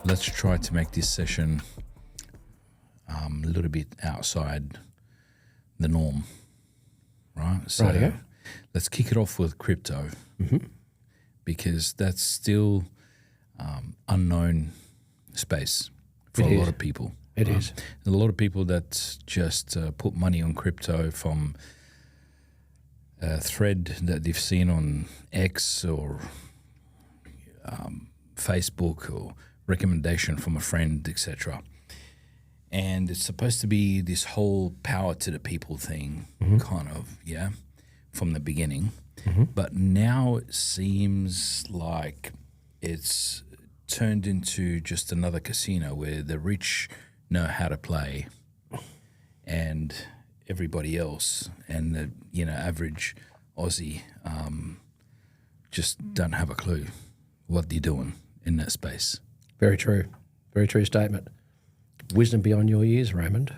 let's try to make this session a little bit outside the norm, right? So Rightio. let's kick it off with crypto because that's still unknown space for It a lot is. of people. It is. A lot of people that just put money on crypto from a thread that they've seen on X or Facebook or recommendation from a friend, etc. And it's supposed to be this whole power to the people thing, kind of, from the beginning. But now it seems like it's turned into just another casino where the rich know how to play and everybody else and the average Aussie just don't have a clue what they're doing in that space. Very true. Very true statement. Wisdom beyond your years, Raymond.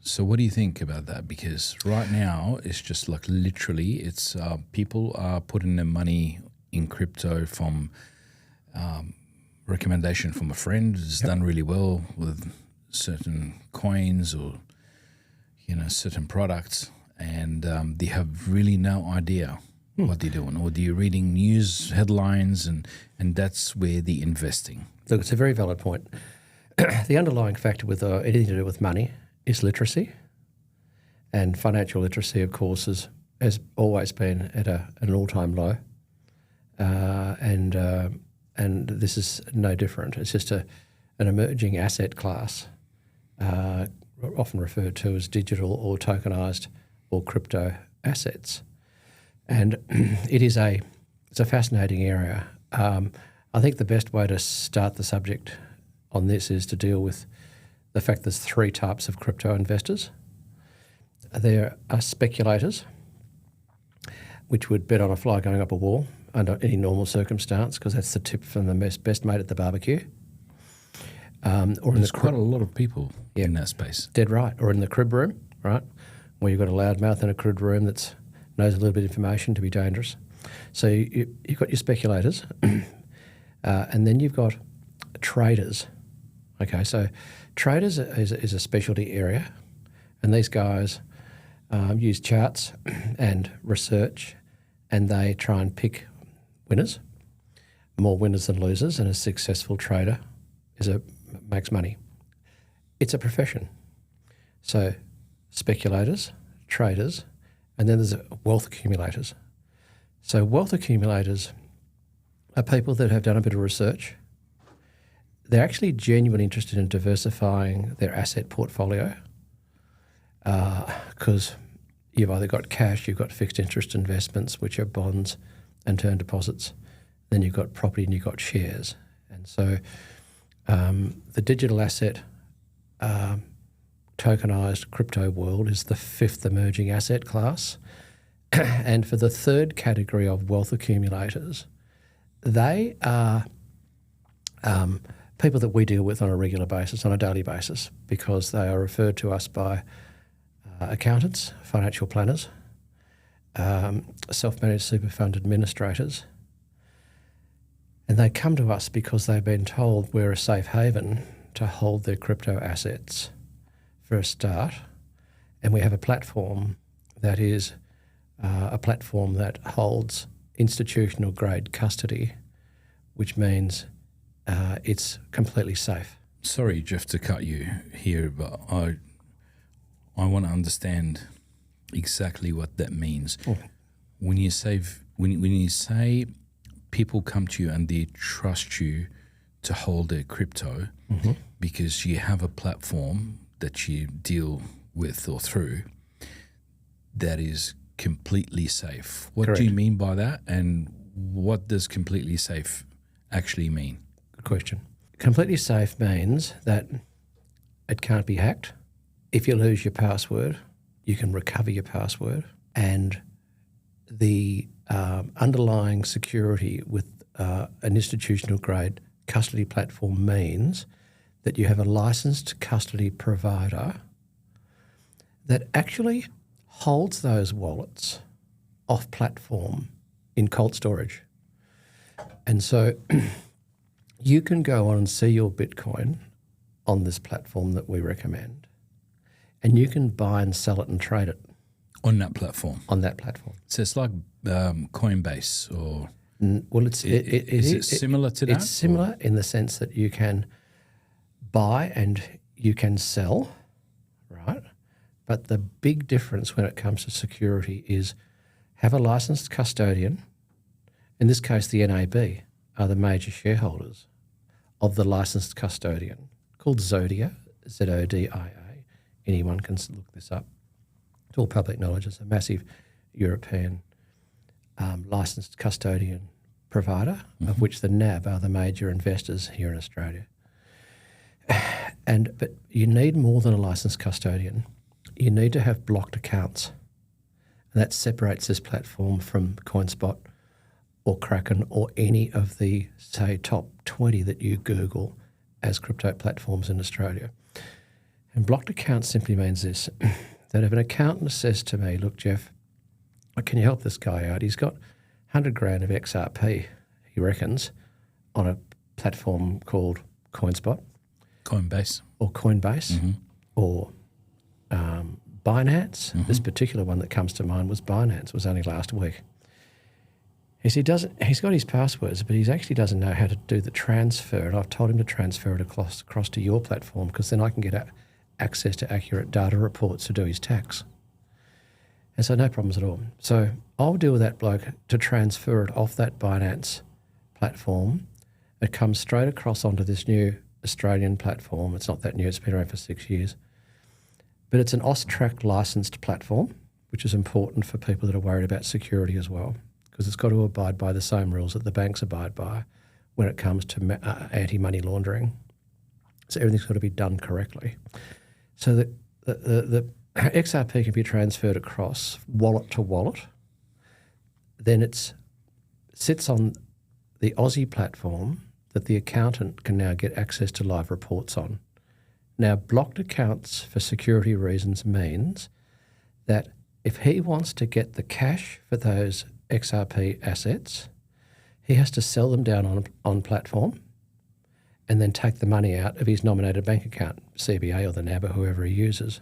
So what do you think about that? Because right now it's just like literally it's people are putting their money in crypto from recommendation from a friend who's done really well with certain coins or certain products, and they have really no idea what they're doing, or they're reading news headlines, and that's where they're investing. Look, it's a very valid point. The underlying factor with anything to do with money is literacy, and financial literacy, of course, has always been at an all-time low, and this is no different. It's just an emerging asset class, often referred to as digital or tokenized or crypto assets, and it's a fascinating area. I think the best way to start the subject on this is to deal with the fact there's three types of crypto investors. There are speculators, which would bet on a fly going up a wall under any normal circumstance because that's the tip from the best mate at the barbecue. There's quite a lot of people in that space. Dead right. Or in the crib room, right, where you've got a loudmouth in a crib room that knows a little bit of information to be dangerous. So you've got your speculators and then you've got traders. Okay, so traders is a specialty area, and these guys use charts and research, and they try and pick winners, more winners than losers, and a successful trader makes money. It's a profession. So speculators, traders, and then there's wealth accumulators. So wealth accumulators are people that have done a bit of research. They're actually genuinely interested in diversifying their asset portfolio because you've either got cash, you've got fixed interest investments, which are bonds and term deposits, then you've got property and you've got shares. And so the digital asset tokenized crypto world is the fifth emerging asset class. And for the third category of wealth accumulators, they are people that we deal with on a regular basis, on a daily basis, because they are referred to us by accountants, financial planners, self-managed super fund administrators, and they come to us because they've been told we're a safe haven to hold their crypto assets for a start, and we have a platform that is a platform that holds institutional grade custody, which means it's completely safe. Sorry, Jeff, to cut you here, but I want to understand exactly what that means. When you say people come to you and they trust you to hold their crypto because you have a platform that you deal with or through that is completely safe. What Correct. do you mean by that, and what does completely safe actually mean? Good question. Completely safe means that it can't be hacked. If you lose your password, you can recover your password, and the underlying security with an institutional grade custody platform means that you have a licensed custody provider that actually holds those wallets off platform in cold storage. And so you can go on and see your Bitcoin on this platform that we recommend, and you can buy and sell it and trade it On that platform. on that platform. So it's like Coinbase or Well, is it similar to that? It's similar in the sense that you can buy and you can sell, right? But the big difference when it comes to security is have a licensed custodian. In this case, the NAB are the major shareholders of the licensed custodian called Zodia, Zodia. Anyone can look this up. It's all public knowledge. It's a massive European licensed custodian provider, of which the NAB are the major investors here in Australia. But you need more than a licensed custodian. You need to have blocked accounts. And that separates this platform from CoinSpot or Kraken or any of the, say, top 20 that you Google as crypto platforms in Australia. And blocked accounts simply means this, that if an accountant says to me, look, Jeff, can you help this guy out? He's got 100 grand of XRP, he reckons, on a platform called CoinSpot. Coinbase. Or Coinbase or Binance. This particular one that comes to mind was Binance. It was only last week. He's got his passwords, but he actually doesn't know how to do the transfer. And I've told him to transfer it across to your platform because then I can get access to accurate data reports to do his tax. And so no problems at all. So I'll deal with that bloke to transfer it off that Binance platform. It comes straight across onto this new Australian platform. It's not that new. It's been around for 6 years. But it's an AUSTRAC licensed platform, which is important for people that are worried about security as well, because it's got to abide by the same rules that the banks abide by when it comes to anti-money laundering. So everything's got to be done correctly. So that the XRP can be transferred across wallet to wallet. Then it sits on the Aussie platform that the accountant can now get access to live reports on. Now, blocked accounts for security reasons means that if he wants to get the cash for those XRP assets, he has to sell them down on platform and then take the money out of his nominated bank account, CBA or the NAB or whoever he uses.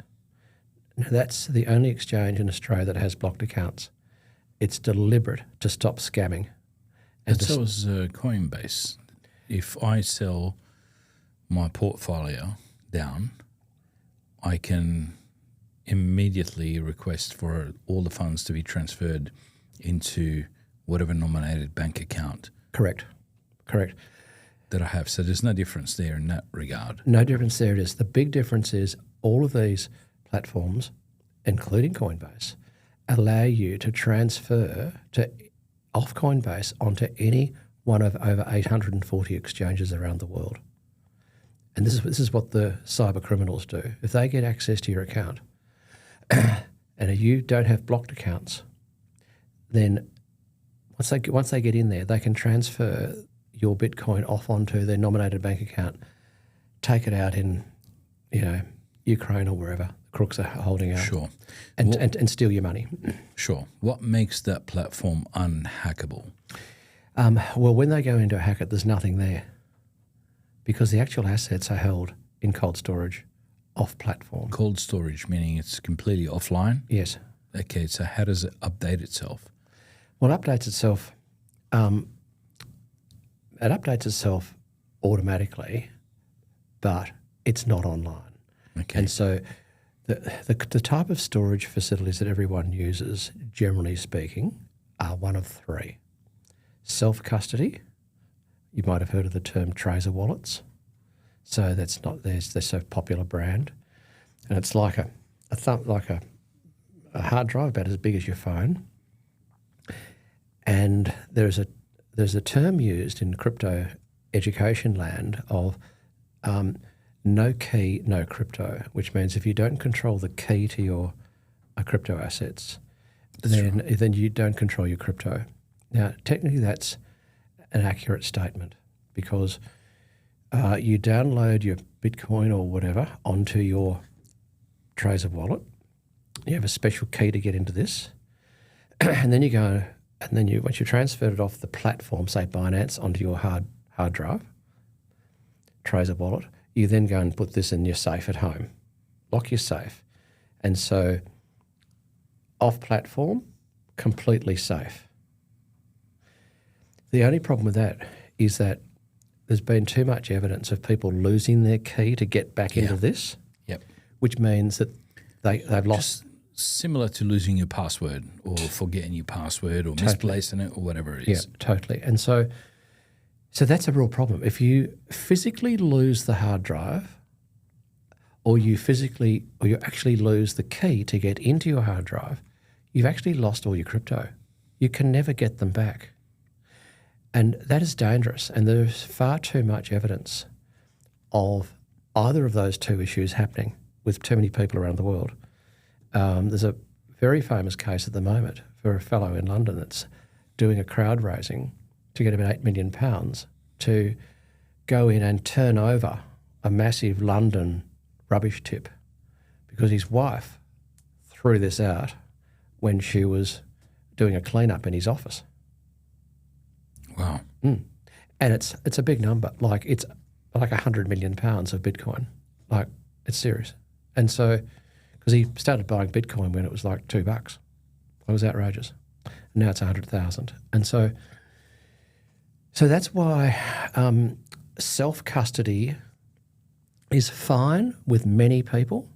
Now, that's the only exchange in Australia that has blocked accounts. It's deliberate to stop scamming. And so is Coinbase. If I sell my portfolio down, I can immediately request for all the funds to be transferred into whatever nominated bank account. Correct. That I have. So there's no difference there in that regard. No difference there it is. The big difference is all of these platforms, including Coinbase, allow you to transfer off Coinbase onto any one of over 840 exchanges around the world. And this is what the cyber criminals do. If they get access to your account and if you don't have blocked accounts, then once they get in there, they can transfer your Bitcoin off onto their nominated bank account, take it out in, Ukraine or wherever the crooks are holding out. Sure. And steal your money. Sure. What makes that platform unhackable? Well, when they go into a hacker, there's nothing there because the actual assets are held in cold storage off platform. Cold storage, meaning it's completely offline? Yes. Okay, so how does it update itself? Well, it updates itself. It updates itself automatically, but it's not online. Okay. And so the type of storage facilities that everyone uses, generally speaking, are one of three. Self-custody. You might have heard of the term Tracer wallets. So they're so popular brand. And it's like a hard drive about as big as your phone. And there's a term used in crypto education land of no key, no crypto, which means if you don't control the key to your crypto assets, then you don't control your crypto. Now, technically that's an accurate statement because you download your Bitcoin or whatever onto your Tracer wallet. You have a special key to get into this. And then you go, once you transferred it off the platform, say Binance, onto your hard drive, Trezor wallet. You then go and put this in your safe at home. Lock your safe. And so off-platform, completely safe. The only problem with that is that there's been too much evidence of people losing their key to get back into this, which means that they've lost. Similar to losing your password or forgetting your password or misplacing it or whatever it is. Yeah, totally. And so that's a real problem. If you physically lose the hard drive or you actually lose the key to get into your hard drive, you've actually lost all your crypto. You can never get them back. And that is dangerous. And there's far too much evidence of either of those two issues happening with too many people around the world. There's a very famous case at the moment for a fellow in London that's doing a crowd raising to get about £8 million to go in and turn over a massive London rubbish tip because his wife threw this out when she was doing a clean-up in his office. Wow. And it's a big number. Like it's like £100 million of Bitcoin. Like it's serious. And so, because he started buying Bitcoin when it was like $2. It was outrageous. And now it's 100,000. And so that's why self-custody is fine with many people.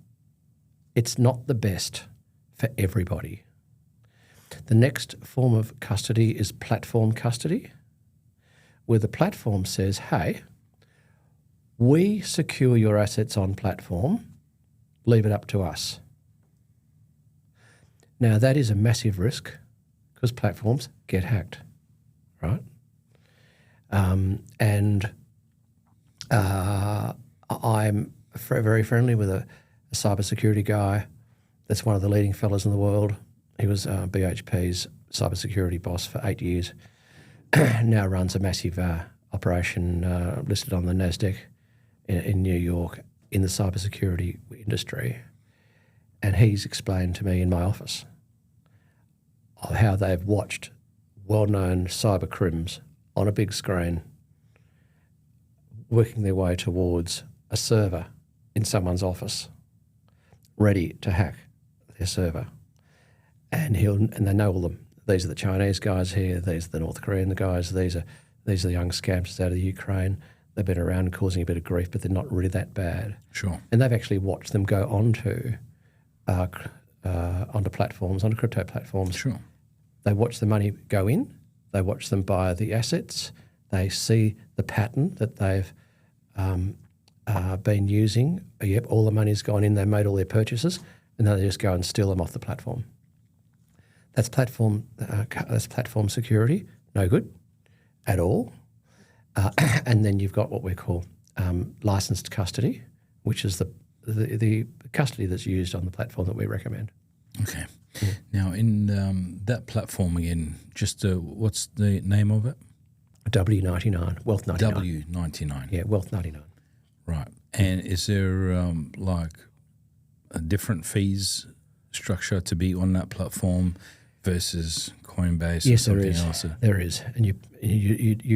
It's not the best for everybody. The next form of custody is platform custody, where the platform says, hey, we secure your assets on platform, leave it up to us. Now, that is a massive risk because platforms get hacked, right? I'm very friendly with a cybersecurity guy that's one of the leading fellas in the world. He was BHP's cybersecurity boss for 8 years. Now runs a massive operation listed on the NASDAQ in New York in the cybersecurity industry. And he's explained to me in my office of how they've watched well-known cyber crims on a big screen working their way towards a server in someone's office ready to hack their server. And they know all them. These are the Chinese guys here. These are the North Korean guys. These are the young scamsters out of the Ukraine. They've been around causing a bit of grief, but they're not really that bad. Sure. And they've actually watched them go onto platforms, onto crypto platforms. Sure. They watch the money go in. They watch them buy the assets. They see the pattern that they've been using. Yep, all the money's gone in. They made all their purchases, and then they just go and steal them off the platform. That's platform security, no good at all. And then you've got what we call licensed custody, which is the custody that's used on the platform that we recommend. Okay. Now, in that platform again, just what's the name of it? W99, Wealth 99. W99. Yeah, Wealth 99. Right. And is there like a different fees structure to be on that platform versus Coinbase or something else? There is. And you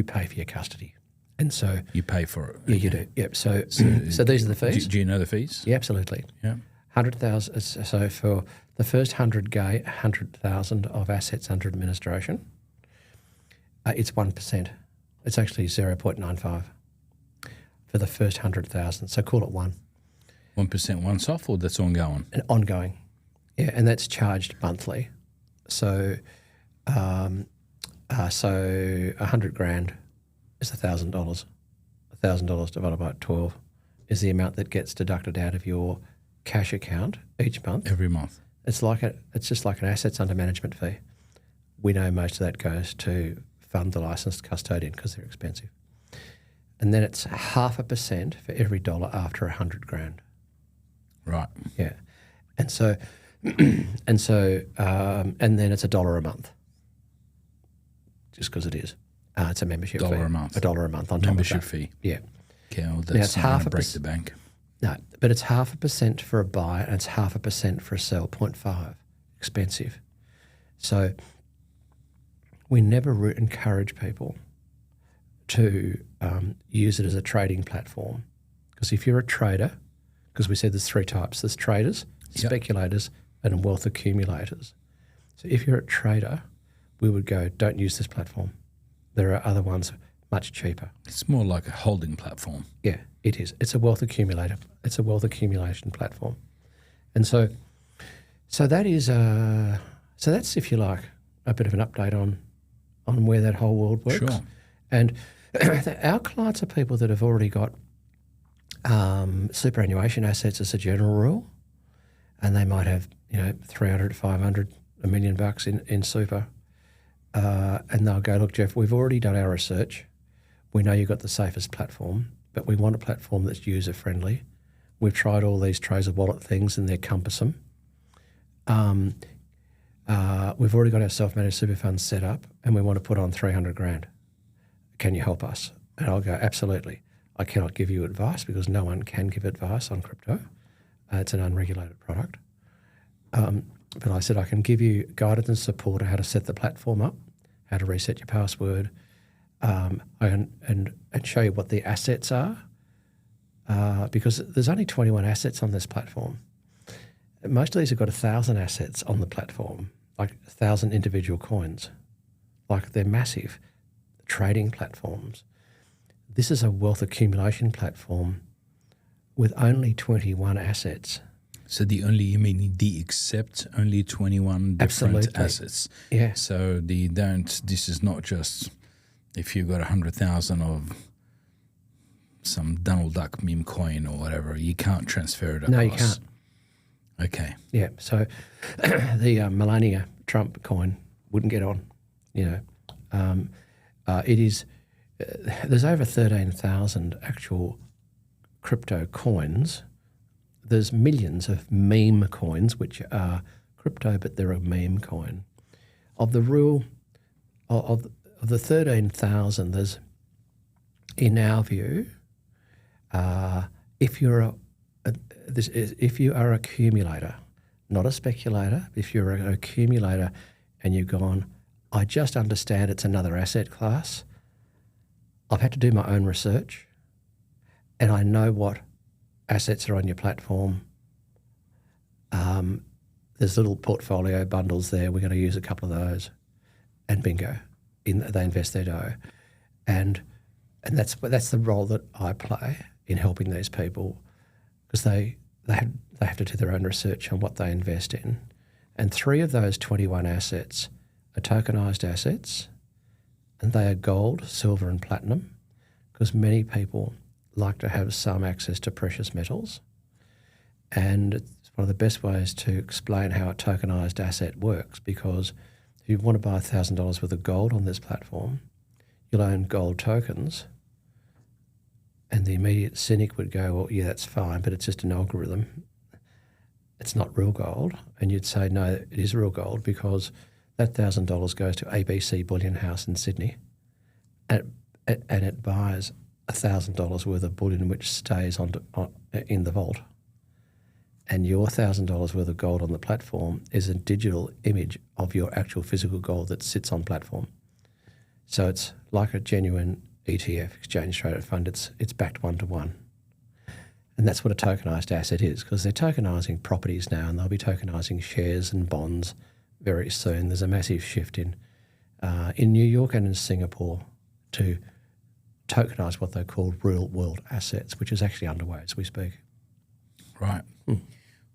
pay for your custody. And so you pay for it. Yeah, you do. Yep. So these are the fees. Do you know the fees? Yeah, absolutely. Yeah. 100,000. So for the first 100,000 of assets under administration, it's 1%. It's actually 0.95 for the first 100,000. So call it 1. 1% once off, or that's ongoing? And ongoing. Yeah, and that's charged monthly. So, $100,000 is $1,000. $1,000 divided by 12 is the amount that gets deducted out of your cash account each month. Every month. It's just like an assets under management fee. We know most of that goes to fund the licensed custodian because they're expensive. And then it's 0.5% for every dollar after $100,000. Right. Yeah. And so and then it's $1 a month. Just because it is. It's a membership fee. $1 a month. $1 a month on top membership of that. fee. Yeah. Okay, well, Now it's that's not going to break the bank. No, but it's 0.5% for a buy and it's 0.5% for a sell, 0.5. Expensive. So we never encourage people to use it as a trading platform. Because if you're a trader, because we said there's three types, there's traders, speculators, and wealth accumulators. So if you're a trader, we would go, don't use this platform. There are other ones much cheaper. It's more like a holding platform. Yeah, it is. It's a wealth accumulator. It's a wealth accumulation platform. And so that is so that's, if you like, a bit of an update on where that whole world works. Sure. And our clients are people that have already got superannuation assets as a general rule, and they might have 300, 500, $1 million in super, and they'll go, look, Jeff, we've already done our research. We know you've got the safest platform, but we want a platform that's user friendly. We've tried all these Tracer wallet things and they're cumbersome. We've already got our self-managed super funds set up and we want to put on 300 grand. Can you help us? And I'll go, absolutely. I cannot give you advice because no one can give advice on crypto. It's an unregulated product. But I said I can give you guidance and support on how to set the platform up, how to reset your password, and show you what the assets are, because there's only 21 assets on this platform. Most of these have got 1,000 assets on the platform, like 1,000 individual coins. Like, they're massive trading platforms. This is a wealth accumulation platform with only 21 assets. So you mean the accept only 21 different Absolutely. assets. Yeah. So this is not just if you've got 100,000 of some Donald Duck meme coin or whatever, you can't transfer it across. No, you can't. Okay. Yeah. So the Melania Trump coin wouldn't get on. It is. There's over 13,000 actual crypto coins. There's millions of meme coins, which are crypto, but they're a meme coin. Of the the 13,000, there's, in our view, if you are an accumulator, not a speculator, if you're an accumulator and you've gone, I just understand it's another asset class. I've had to do my own research, and I know what assets are on your platform. There's little portfolio bundles there. We're going to use a couple of those, and bingo, they invest their dough, and that's the role that I play in helping these people, because they have to do their own research on what they invest in, and 3 of those 21 assets are tokenized assets, and they are gold, silver, and platinum, because many people like to have some access to precious metals. And it's one of the best ways to explain how a tokenized asset works, because if you want to buy $1,000 worth of gold on this platform, you'll own gold tokens, and the immediate cynic would go, well, yeah, that's fine, but it's just an algorithm. It's not real gold. And you'd say, no, it is real gold, because that $1,000 goes to ABC Bullion House in Sydney, and it buys $1,000 worth of bullion, which stays in the vault. And your $1,000 worth of gold on the platform is a digital image of your actual physical gold that sits on platform. So it's like a genuine ETF, exchange traded fund. It's backed 1-to-1. And that's what a tokenized asset is, because they're tokenizing properties now, and they'll be tokenizing shares and bonds very soon. There's a massive shift in New York and in Singapore to tokenize what they call real world assets, which is actually underway as we speak. Right.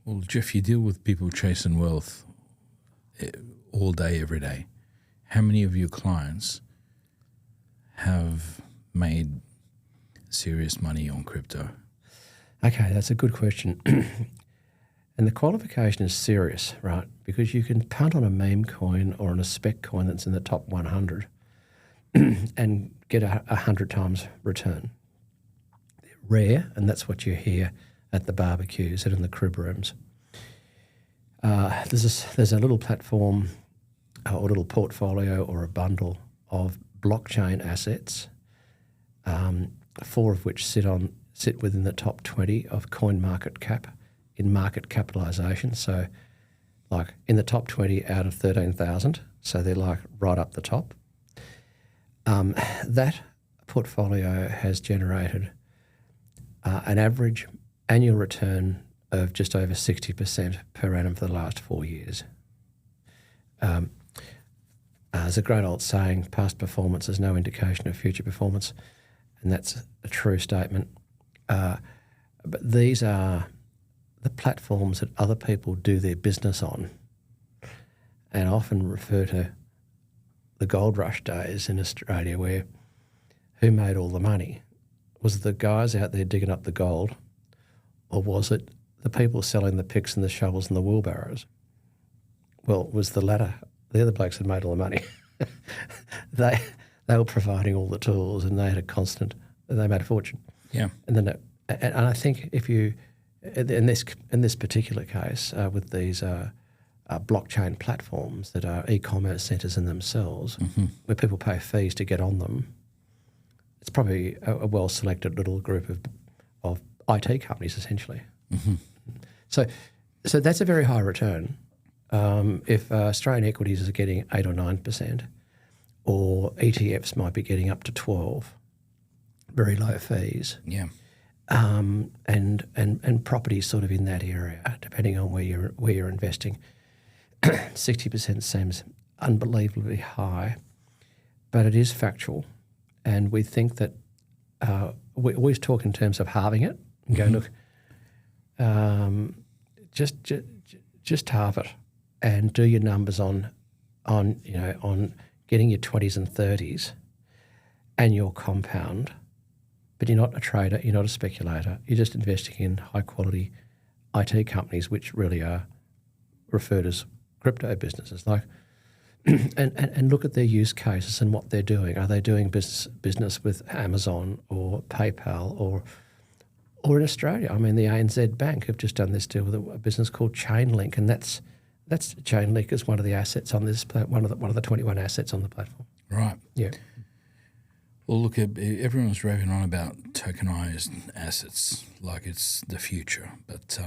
Well, Jeff, you deal with people chasing wealth all day, every day. How many of your clients have made serious money on crypto? Okay, that's a good question. And the qualification is serious, right? Because you can punt on a meme coin or on a spec coin that's in the top 100 and get 100 times return. They're rare, and that's what you hear at the barbecues and in the crib rooms. There's a little platform or a little portfolio or a bundle of blockchain assets, 4 of which sit within the top 20 of coin market cap in market capitalisation. So like in the top 20 out of 13,000. So they're like right up the top. That portfolio has generated an average annual return of just over 60% per annum for the last 4 years. There's a great old saying, past performance is no indication of future performance, and that's a true statement. But these are the platforms that other people do their business on, and often refer to the gold rush days in Australia, where who made all the money? Was it the guys out there digging up the gold, or was it the people selling the picks and the shovels and the wheelbarrows? Well, it was the latter. They're the blokes that made all the money. They were providing all the tools, and they made a fortune. Yeah. And I think if you, in this particular case, with these blockchain platforms that are e-commerce centres in themselves, where people pay fees to get on them, it's probably a well-selected little group of IT companies, essentially. So that's a very high return. If Australian equities are getting 8 or 9%, or ETFs might be getting up to 12, very low fees. Yeah. And property sort of in that area, depending on where you're investing. 60% seems unbelievably high, but it is factual, and we think that we always talk in terms of halving it and go, look, just halve it and do your numbers on getting your 20s and 30s and your compound. But you're not a trader, you're not a speculator, you're just investing in high quality IT companies, which really are referred as crypto businesses. And look at their use cases and what they're doing. Are they doing business with Amazon or PayPal or in Australia? I mean, the ANZ Bank have just done this deal with a business called Chainlink, and that's Chainlink is one of the assets on this one of the 21 assets on the platform. Right. Yeah. Well, look, everyone's raving on about tokenized assets like it's the future, but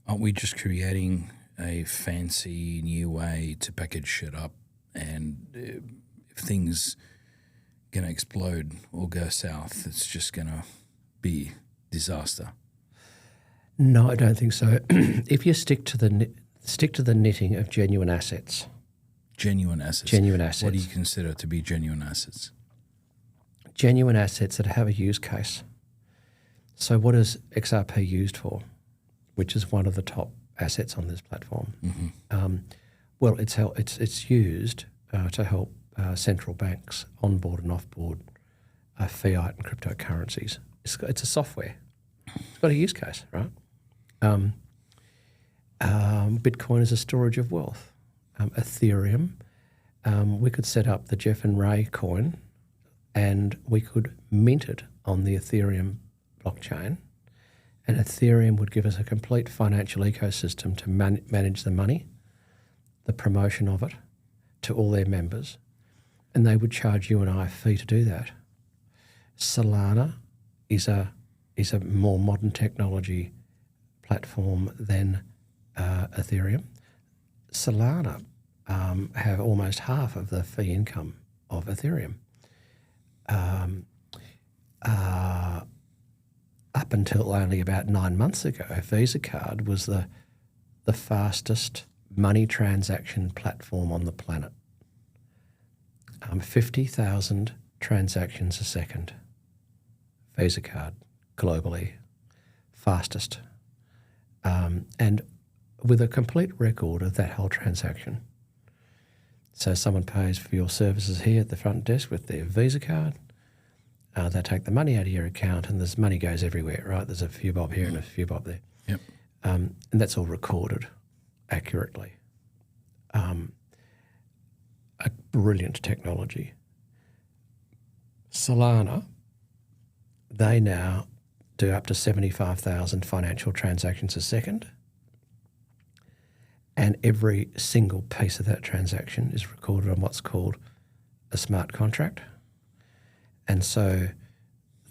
aren't we just creating a fancy new way to package shit up, and if things going to explode or go south, it's just going to be disaster? No, I don't think so. If you stick to the knitting of genuine assets. Genuine assets. Genuine assets. What do you consider to be genuine assets? Genuine assets that have a use case. So what is XRP used for, which is one of the top assets on this platform? Well, it's used to help central banks onboard and offboard fiat and cryptocurrencies. It's a software. It's got a use case, right? Bitcoin is a storage of wealth. Ethereum, we could set up the Jeff and Ray coin, and we could mint it on the Ethereum blockchain, and Ethereum would give us a complete financial ecosystem to manage the money, the promotion of it to all their members, and they would charge you and I a fee to do that. Solana is a more modern technology platform than Ethereum. Solana have almost half of the fee income of Ethereum. Up until only about 9 months ago, Visa card was the fastest money transaction platform on the planet. 50,000 transactions a second. Visa card globally, fastest. And with a complete record of that whole transaction. So someone pays for your services here at the front desk with their Visa card. They take the money out of your account, and this money goes everywhere, right? There's a few bob here and a few bob there. Yep. And that's all recorded accurately. A brilliant technology. Solana, they now do up to 75,000 financial transactions a second, and every single piece of that transaction is recorded on what's called a smart contract. And so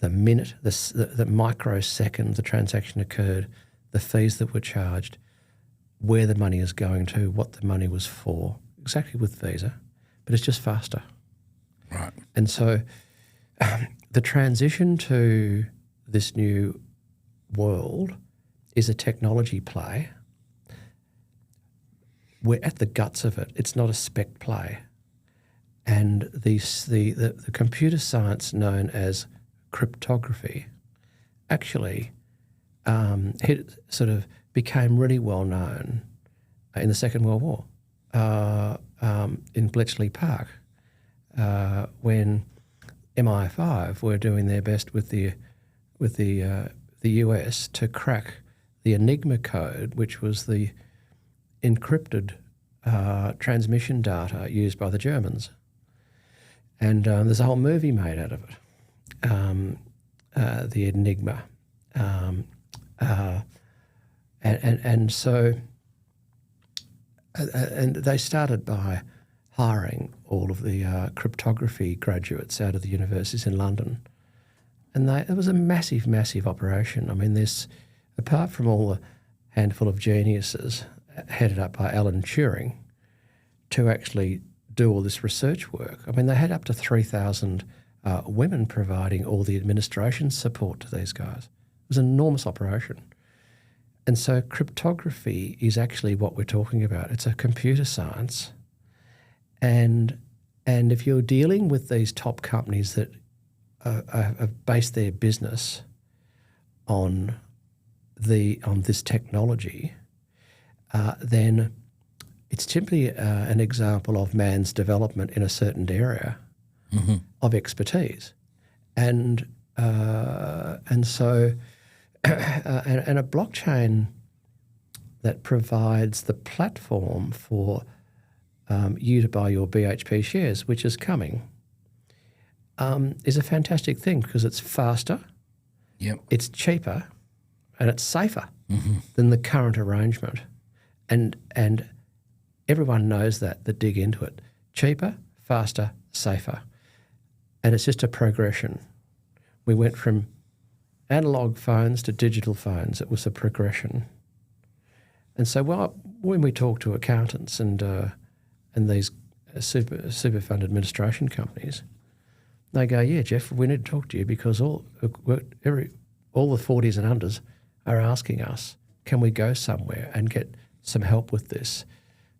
the minute, the microsecond the transaction occurred, the fees that were charged, where the money is going to, what the money was for, exactly with Visa, but it's just faster. Right. And so the transition to this new world is a technology play. We're at the guts of it. It's not a spec play. And the computer science known as cryptography actually sort of became really well known in the Second World War in Bletchley Park when MI5 were doing their best with the US to crack the Enigma code, which was the encrypted transmission data used by the Germans. And there's a whole movie made out of it, the Enigma. And so they started by hiring all of the cryptography graduates out of the universities in London. And it was a massive, massive operation. I mean, apart from all the handful of geniuses headed up by Alan Turing to actually do all this research work, I mean, they had up to 3,000 women providing all the administration support to these guys. It was an enormous operation. And so cryptography is actually what we're talking about. It's a computer science. And if you're dealing with these top companies that have based their business on this technology, then it's simply an example of man's development in a certain area of expertise, and so a blockchain that provides the platform for you to buy your BHP shares, which is coming, is a fantastic thing because it's faster, it's cheaper, and it's safer than the current arrangement, and everyone knows that dig into it. Cheaper, faster, safer. And it's just a progression. We went from analog phones to digital phones. It was a progression. And so when we talk to accountants and these super fund administration companies, they go, yeah, Jeff, we need to talk to you because all the 40s and unders are asking us, can we go somewhere and get some help with this?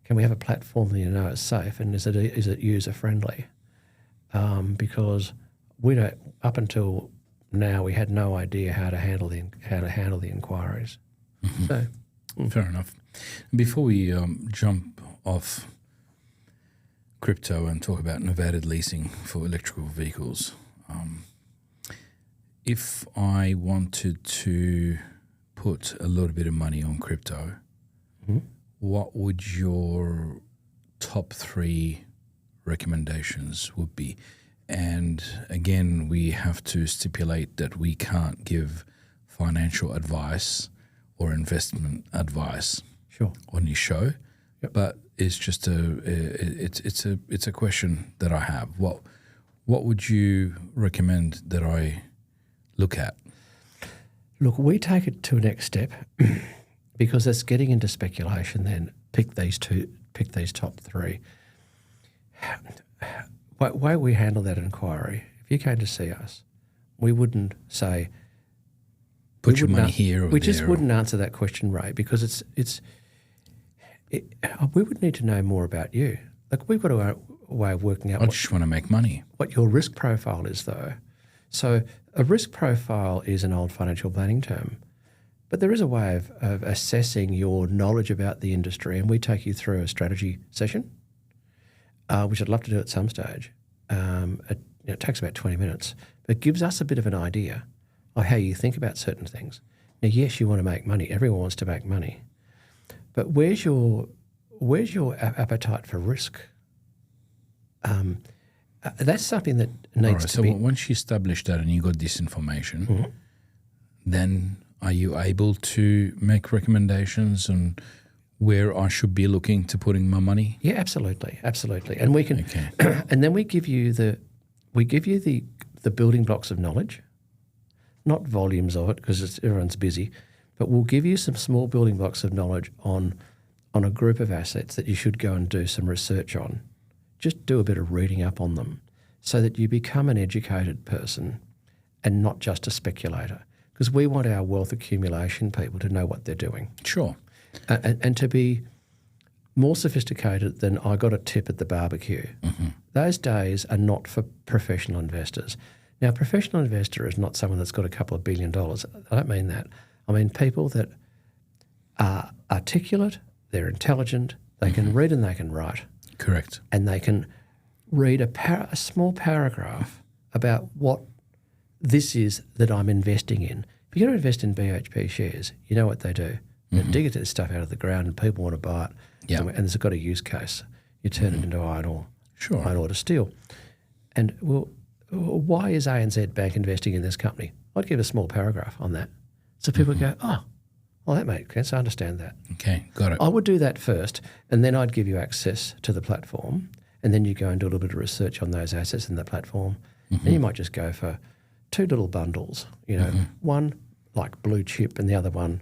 Can we have a platform that you know is safe and is it user friendly? Because we don't. Up until now, we had no idea how to handle the inquiries. So, fair enough. Before we jump off crypto and talk about novated leasing for electrical vehicles, if I wanted to put a little bit of money on crypto, what would your top 3 recommendations would be? And again, we have to stipulate that we can't give financial advice or investment advice on your show, but it's just it's a question that I have. What would you recommend that I look at? Look, we take it to a next step because it's getting into speculation. Then pick these top 3. Way we handle that inquiry, if you came to see us, we wouldn't say put your money here or we just wouldn't answer that question, Ray, because we would need to know more about you. Like, we've got a way of working out I just want to make money. What your risk profile is, though. So a risk profile is an old financial planning term, but there is a way of assessing your knowledge about the industry, and we take you through a strategy session, which I'd love to do at some stage. It takes about 20 minutes, but it gives us a bit of an idea of how you think about certain things. Now, yes, you want to make money. Everyone wants to make money. But where's your appetite for risk? That's something that needs to be... So once you establish that and you got this information, then are you able to make recommendations on where I should be looking to putting my money? Yeah, absolutely. And we can, and then we give you the building blocks of knowledge, not volumes of it because everyone's busy, but we'll give you some small building blocks of knowledge on a group of assets that you should go and do some research on. Just do a bit of reading up on them. so that you become an educated person and not just a speculator. Because we want our wealth accumulation people to know what they're doing. Sure. And to be more sophisticated than I got a tip at the barbecue. Those days are not for professional investors. Now, a professional investor is not someone that's got a couple of $1 billion. I don't mean that. I mean people that are articulate, they're intelligent, they can read and they can write. Correct. And they can read a small paragraph about what this is that I'm investing in. If you're going to invest in BHP shares, you know what they do. They dig this stuff out of the ground and people want to buy it. Yeah. And it's got a use case. You turn it into iron ore. Sure. Iron ore to steel. And well, why is ANZ Bank investing in this company? I'd give a small paragraph on that. So people go, oh, well, that makes sense. I understand that. Okay, got it. I would do that first, and then I'd give you access to the platform, and then you go and do a little bit of research on those assets in the platform. And you might just go for two little bundles, one like blue chip and the other one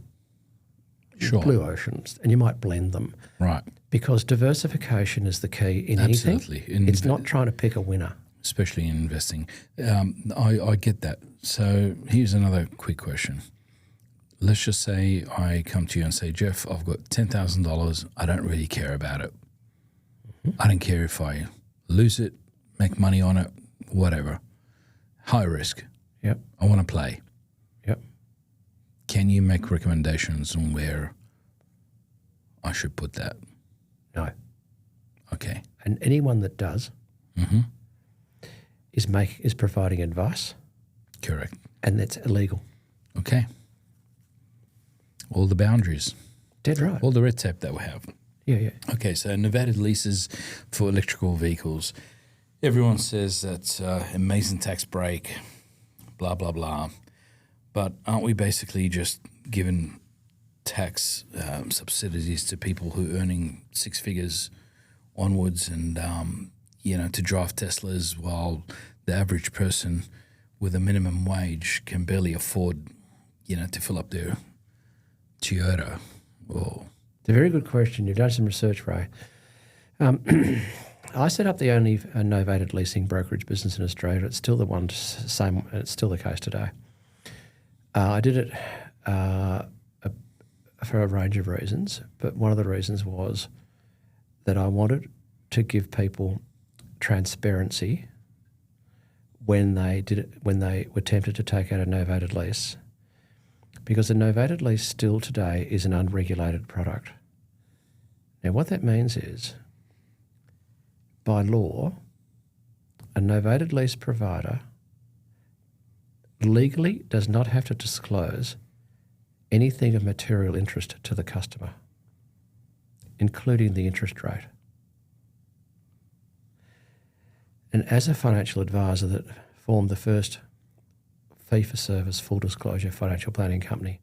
Sure. blue oceans, and you might blend them. Right. Because diversification is the key in Absolutely. anything. It's not trying to pick a winner. Especially in investing. I get that. So here's another quick question. Let's just say I come to you and say, Jeff, I've got $10,000. I don't really care about it. I don't care if I lose it, make money on it, whatever. High risk. Yep. I want to play. Yep. Can you make recommendations on where I should put that? No. Okay. And anyone that does is providing advice, Correct. and that's illegal. Okay. All the boundaries, Dead right. all the red tape that we have. Yeah. Okay, so novated leases for electrical vehicles. Everyone says that's amazing tax break, blah, blah, blah. But aren't we basically just giving tax subsidies to people who are earning six figures onwards and, to drive Teslas while the average person with a minimum wage can barely afford, to fill up their Toyota or... It's a very good question. You've done some research, Ray. I set up the only novated leasing brokerage business in Australia. It's still it's still the case today. I did it for a range of reasons, but one of the reasons was that I wanted to give people transparency when they were tempted to take out a novated lease, because a novated lease still today is an unregulated product. Now, what that means is, by law, a novated lease provider legally does not have to disclose anything of material interest to the customer, including the interest rate. And as a financial advisor that formed the first fee-for-service, full disclosure financial planning company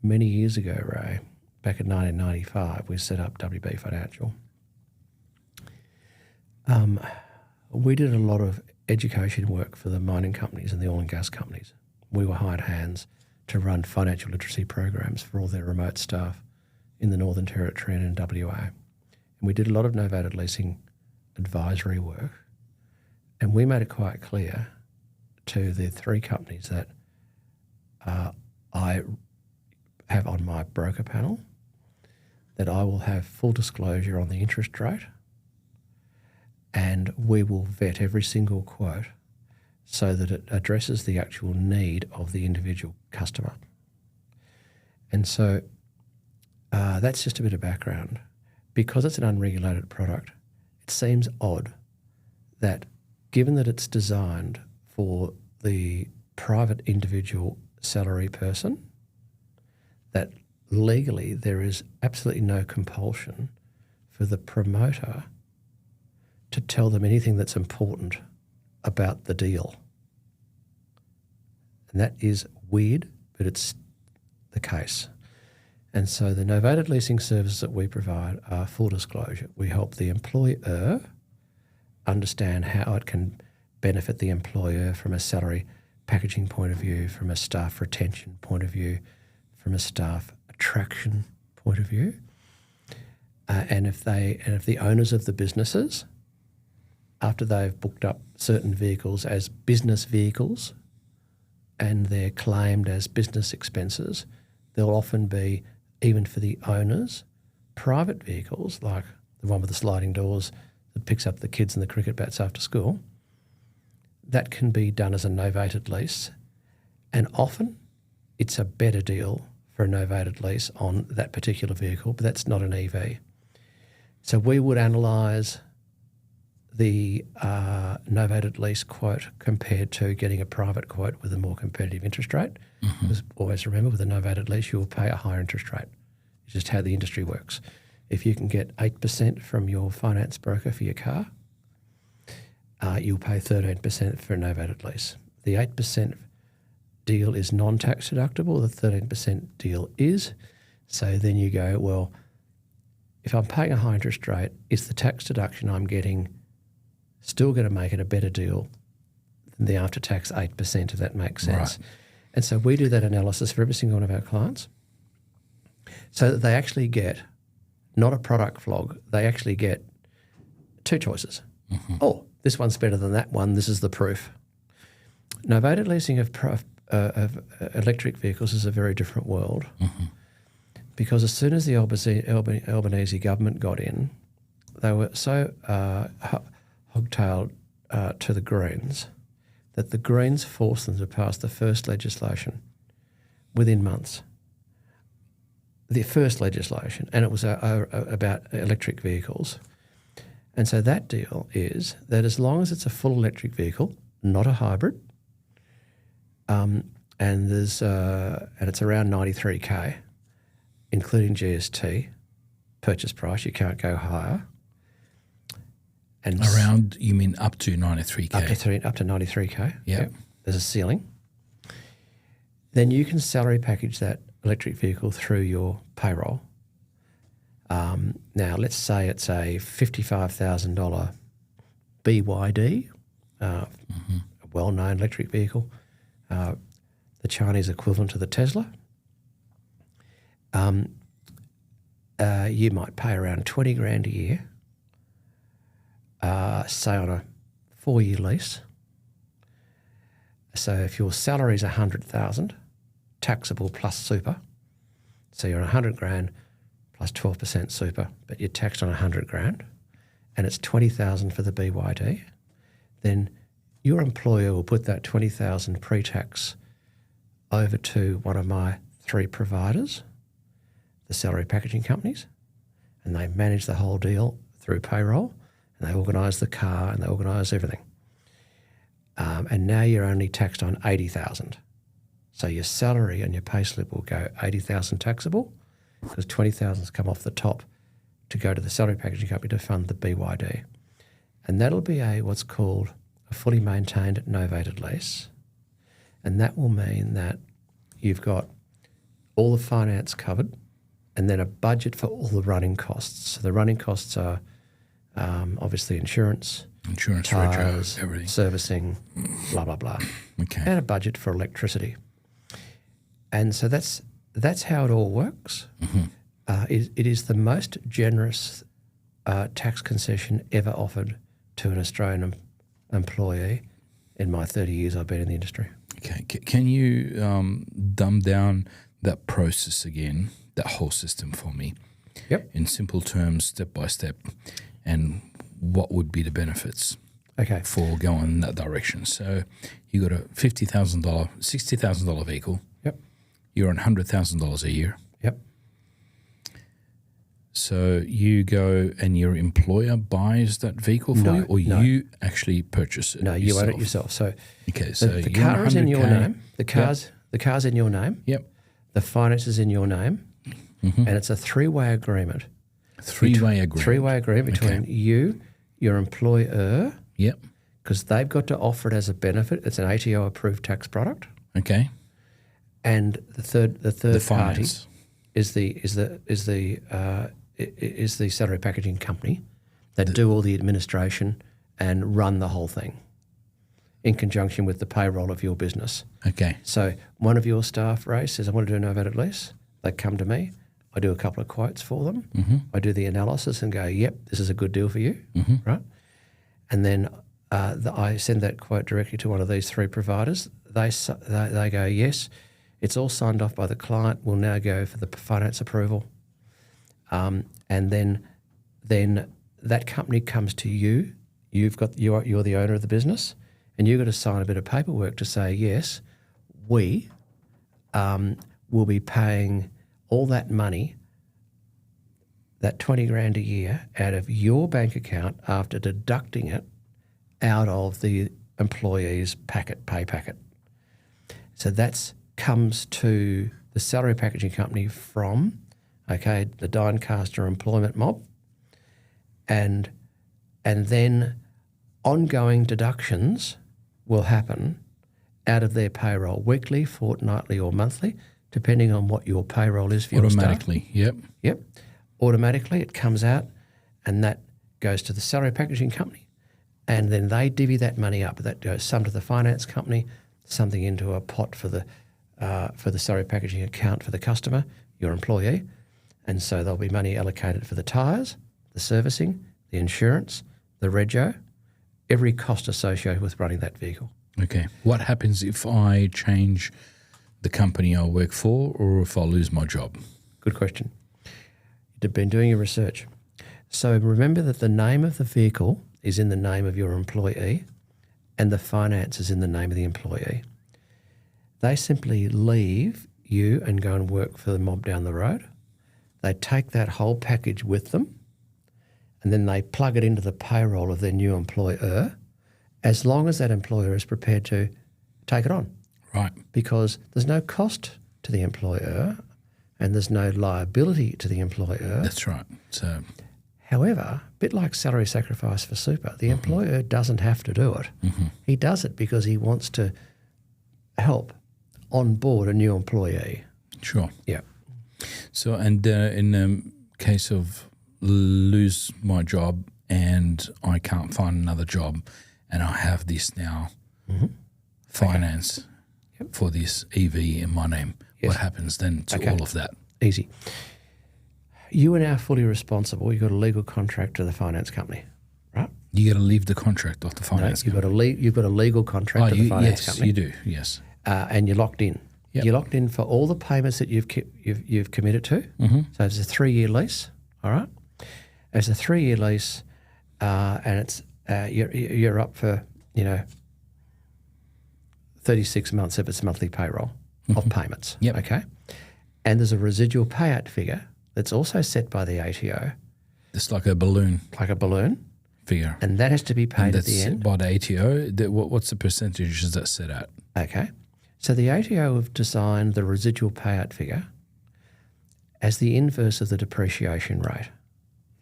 many years ago, Ray, back in 1995, we set up WB Financial. We did a lot of education work for the mining companies and the oil and gas companies. We were hired hands to run financial literacy programs for all their remote staff in the Northern Territory and in WA. And we did a lot of novated leasing advisory work. And we made it quite clear to the three companies that I have on my broker panel that I will have full disclosure on the interest rate, and we will vet every single quote so that it addresses the actual need of the individual customer. And so that's just a bit of background. Because it's an unregulated product, it seems odd that, given that it's designed for the private individual salary person, that legally there is absolutely no compulsion for the promoter to tell them anything that's important about the deal. And that is weird, but it's the case. And so the novated leasing services that we provide are full disclosure. We help the employer understand how it can benefit the employer from a salary packaging point of view, from a staff retention point of view, from a staff attraction point of view. And if the owners of the businesses after they've booked up certain vehicles as business vehicles and they're claimed as business expenses, there'll often be, even for the owners, private vehicles like the one with the sliding doors that picks up the kids and the cricket bats after school. That can be done as a novated lease, and often it's a better deal for a novated lease on that particular vehicle, but that's not an EV. So we would analyse the novated lease quote compared to getting a private quote with a more competitive interest rate. Because always remember, with a novated lease, you will pay a higher interest rate. It's just how the industry works. If you can get 8% from your finance broker for your car, you'll pay 13% for a novated lease. The 8% deal is non-tax deductible, the 13% deal is. So then you go, well, if I'm paying a high interest rate, is the tax deduction I'm getting still going to make it a better deal than the after-tax 8%, if that makes sense? Right. And so we do that analysis for every single one of our clients so that they actually get not a product flog, they actually get two choices. Oh, this one's better than that one, this is the proof. Novated leasing of electric vehicles is a very different world because as soon as the Albanese government got in, they were so hogtailed to the Greens that the Greens forced them to pass the first legislation within months. The first legislation, and it was about electric vehicles. And so that deal is that as long as it's a full electric vehicle, not a hybrid, and it's around 93K, including GST, purchase price, you can't go higher. And around, you mean up to 93K? Up to 93K. Yep. There's a ceiling. Then you can salary package that electric vehicle through your payroll. Now, let's say it's a $55,000 BYD, a well-known electric vehicle, the Chinese equivalent to the Tesla. You might pay around $20,000 a year, say on a 4-year lease. So if your salary is $100,000, taxable plus super, so you're on $100,000 plus 12% super, but you're taxed on $100,000, and it's $20,000 for the BYD, then your employer will put that $20,000 pre-tax over to one of my 3 providers, the salary packaging companies, and they manage the whole deal through payroll, and they organise the car and they organise everything. And now you're only taxed on $80,000. So your salary and your payslip will go $80,000 taxable because $20,000's come off the top to go to the salary packaging company to fund the BYD. And that'll be what's called a fully maintained novated lease. And that will mean that you've got all the finance covered and then a budget for all the running costs. So the running costs are obviously insurance, tires, everything, servicing, blah, blah, blah. Okay. And a budget for electricity. And so that's how it all works. It is the most generous tax concession ever offered to an Australian employee in my 30 years I've been in the industry. Okay. Can you dumb down that process again, that whole system for me? Yep. In simple terms, step by step, and what would be the benefits for going in that direction? So you got a $50,000, $60,000 vehicle. Yep. You're on $100,000 a year. Yep. So you go and your employer buys that vehicle for you, or you actually purchase it? No, you own it yourself. So the car is in your name. The car's in your name. Yep. The finance is in your name, and it's a 3-way agreement. Three-way agreement between you, your employer. Yep. Because they've got to offer it as a benefit. It's an ATO approved tax product. Okay. And the third party is the salary packaging company that do all the administration and run the whole thing in conjunction with the payroll of your business. Okay. So one of your staff, Ray, says, I want to do a novated lease. They come to me. I do a couple of quotes for them. I do the analysis and go, yep, this is a good deal for you, right? and then I send that quote directly to one of these three providers. They go, yes, it's all signed off by the client. We'll now go for the finance approval, and then that company comes to you. You're the owner of the business, and you've got to sign a bit of paperwork to say yes, we will be paying all that money, that $20,000 a year, out of your bank account after deducting it out of the employee's pay packet. So that comes to the salary packaging company from, the Doncaster employment mob, and then ongoing deductions will happen out of their payroll, weekly, fortnightly or monthly, depending on what your payroll is for your staff. Automatically, yep. Yep. Automatically it comes out, and that goes to the salary packaging company, and then they divvy that money up. That goes some to the finance company, something into a pot for the salary packaging account for the customer, your employee, and so there'll be money allocated for the tyres, the servicing, the insurance, the rego, every cost associated with running that vehicle. Okay. What happens if I change the company I work for, or if I lose my job? Good question. You've been doing your research. So remember that the name of the vehicle is in the name of your employee, and the finance is in the name of the employee. They simply leave you and go and work for the mob down the road. They take that whole package with them, and then they plug it into the payroll of their new employer, as long as that employer is prepared to take it on. Right. Because there's no cost to the employer and there's no liability to the employer. That's right. So, however, a bit like salary sacrifice for super, the employer doesn't have to do it. Mm-hmm. He does it because he wants to help onboard a new employee. Sure. Yeah. So, and in the case of lose my job and I can't find another job, and I have this now finance for this EV in my name, what happens then to all of that? Easy. You are now fully responsible. You've got a legal contract to the finance company, right? You got to leave the contract off the finance company. You've got a legal contract to the finance company. Yes, you do, yes. And you're locked in. Yep. You're locked in for all the payments that you've committed to. Mm-hmm. So it's a 3-year lease, all right? It's a 3-year lease, and it's you're up for 36 months if it's monthly payroll of payments. Yep. Okay, and there's a residual payout figure that's also set by the ATO. It's like a balloon. Like a balloon figure, and that has to be paid at the end by the ATO. What's the percentage is that set at? Okay, so the ATO have designed the residual payout figure as the inverse of the depreciation rate.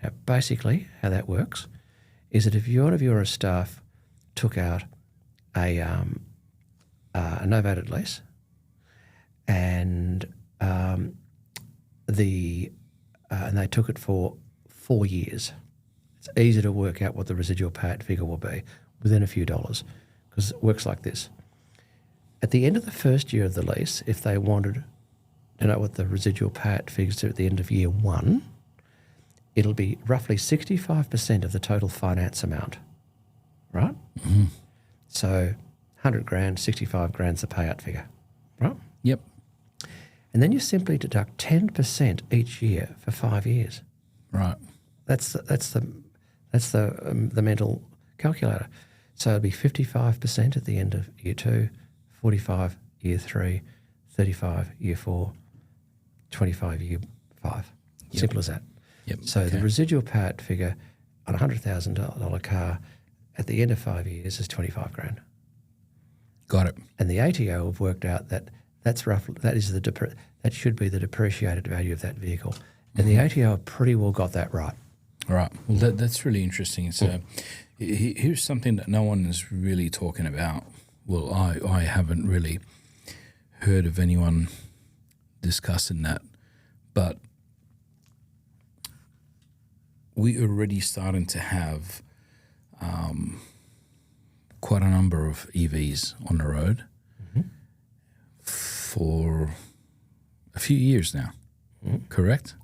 Now, basically, how that works is that if one of your staff took out a novated lease and they took it for 4 years, it's easy to work out what the residual payout figure will be within a few dollars, because it works like this. At the end of the first year of the lease, if they wanted to know what the residual payout figures are at the end of year 1, it'll be roughly 65% of the total finance amount, right? Mm-hmm. So $100,000, $65,000 the payout figure, right? Yep. And then you simply deduct 10% each year for 5 years. Right. That's the mental calculator. So it'll be 55% at the end of year 2, 45 year 3, 35 year 4, 25 year 5. Yep. Simple as that. Yep. So the residual payout figure on a $100,000 car at the end of 5 years is $25,000. Got it. And the ATO have worked out that that should be the depreciated value of that vehicle, and the ATO have pretty well got that right. Right. Well, that's really interesting. So here's something that no one is really talking about. Well, I haven't really heard of anyone discussing that, but we're already starting to have quite a number of EVs on the road for a few years now, correct?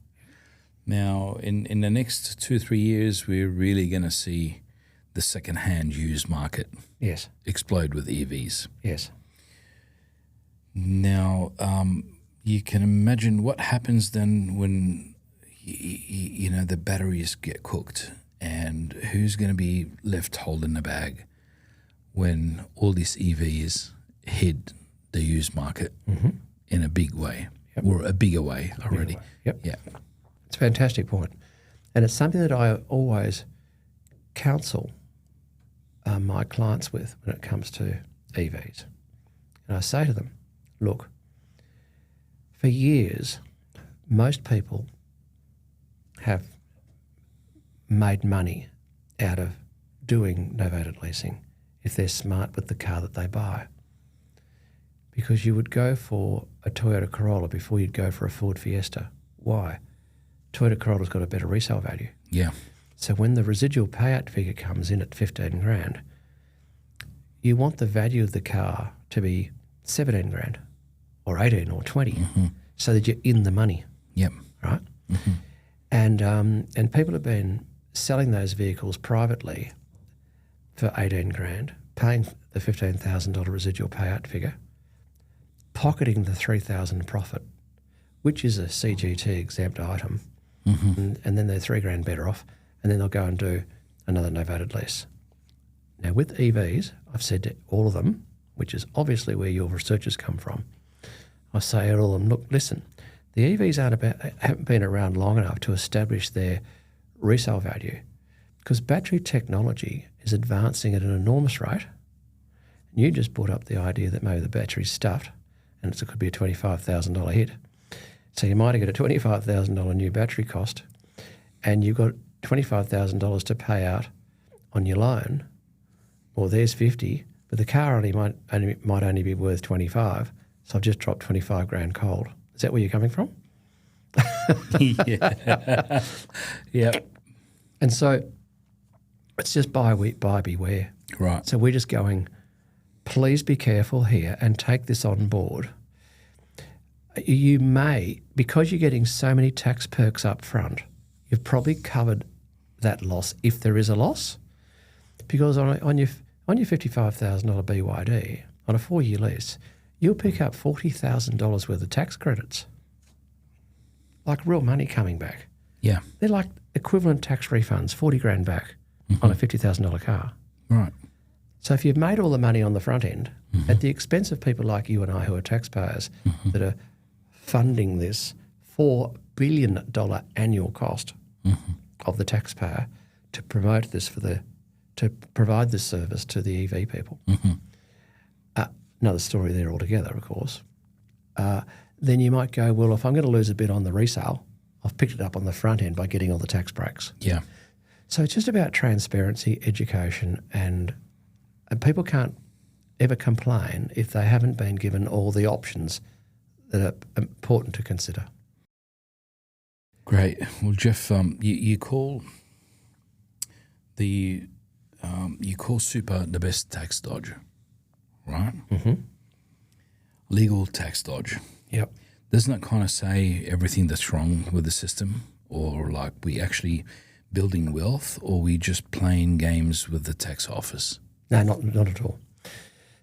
Now, in the next 2 or 3 years, we're really going to see the second-hand used market Yes. explode with EVs. Yes. Now, you can imagine what happens then when you know the batteries get cooked, and who's going to be left holding the bag when all these EVs hit the used market in a big way, or a bigger way already. Yep. Yeah. It's a fantastic point. And it's something that I always counsel my clients with when it comes to EVs. And I say to them, look, for years, most people have made money out of doing novated leasing if they're smart with the car that they buy. Because you would go for a Toyota Corolla before you'd go for a Ford Fiesta. Why? Toyota Corolla's got a better resale value. Yeah. So when the residual payout figure comes in at 15 grand, you want the value of the car to be 17 grand or 18 or 20 so that you're in the money. Yep. Right? And people have been selling those vehicles privately for 18 grand, paying the $15,000 residual payout figure, pocketing the $3,000 profit, which is a CGT exempt item, and then they're $3 grand better off, and then they'll go and do another novated lease. Now with EVs, I've said to all of them, which is obviously where your researchers come from, I say to all of them, look, listen, the EVs haven't been around long enough to establish their resale value because battery technology is advancing at an enormous rate. And you just brought up the idea that maybe the battery's stuffed and it could be a $25,000 hit. So you might get a $25,000 new battery cost and you've got $25,000 to pay out on your loan. Well, there's 50, but the car might only be worth 25. So I've just dropped 25 grand cold. Is that where you're coming from? Yeah. Yep. And so it's just buy beware. Right. So we're just going, please be careful here and take this on board. You may, because you're getting so many tax perks up front, you've probably covered that loss if there is a loss. Because on your $55,000 BYD, on a 4-year lease, you'll pick up $40,000 worth of tax credits. Like real money coming back. Yeah. They're like equivalent tax refunds, 40 grand back on a $50,000 car. Right. So if you've made all the money on the front end, at the expense of people like you and I who are taxpayers that are funding this $4 billion annual cost of the taxpayer to promote this to provide this service to the EV people. Another story there altogether, of course. Then you might go, well, if I'm going to lose a bit on the resale, I've picked it up on the front end by getting all the tax breaks. Yeah. So it's just about transparency, education, and people can't ever complain if they haven't been given all the options that are important to consider. Great. Well, Jeff, you call super the best tax dodge, right? Legal tax dodge. Yep. Doesn't that kind of say everything that's wrong with the system, or like we actually building wealth, or we just playing games with the tax office? No, not at all.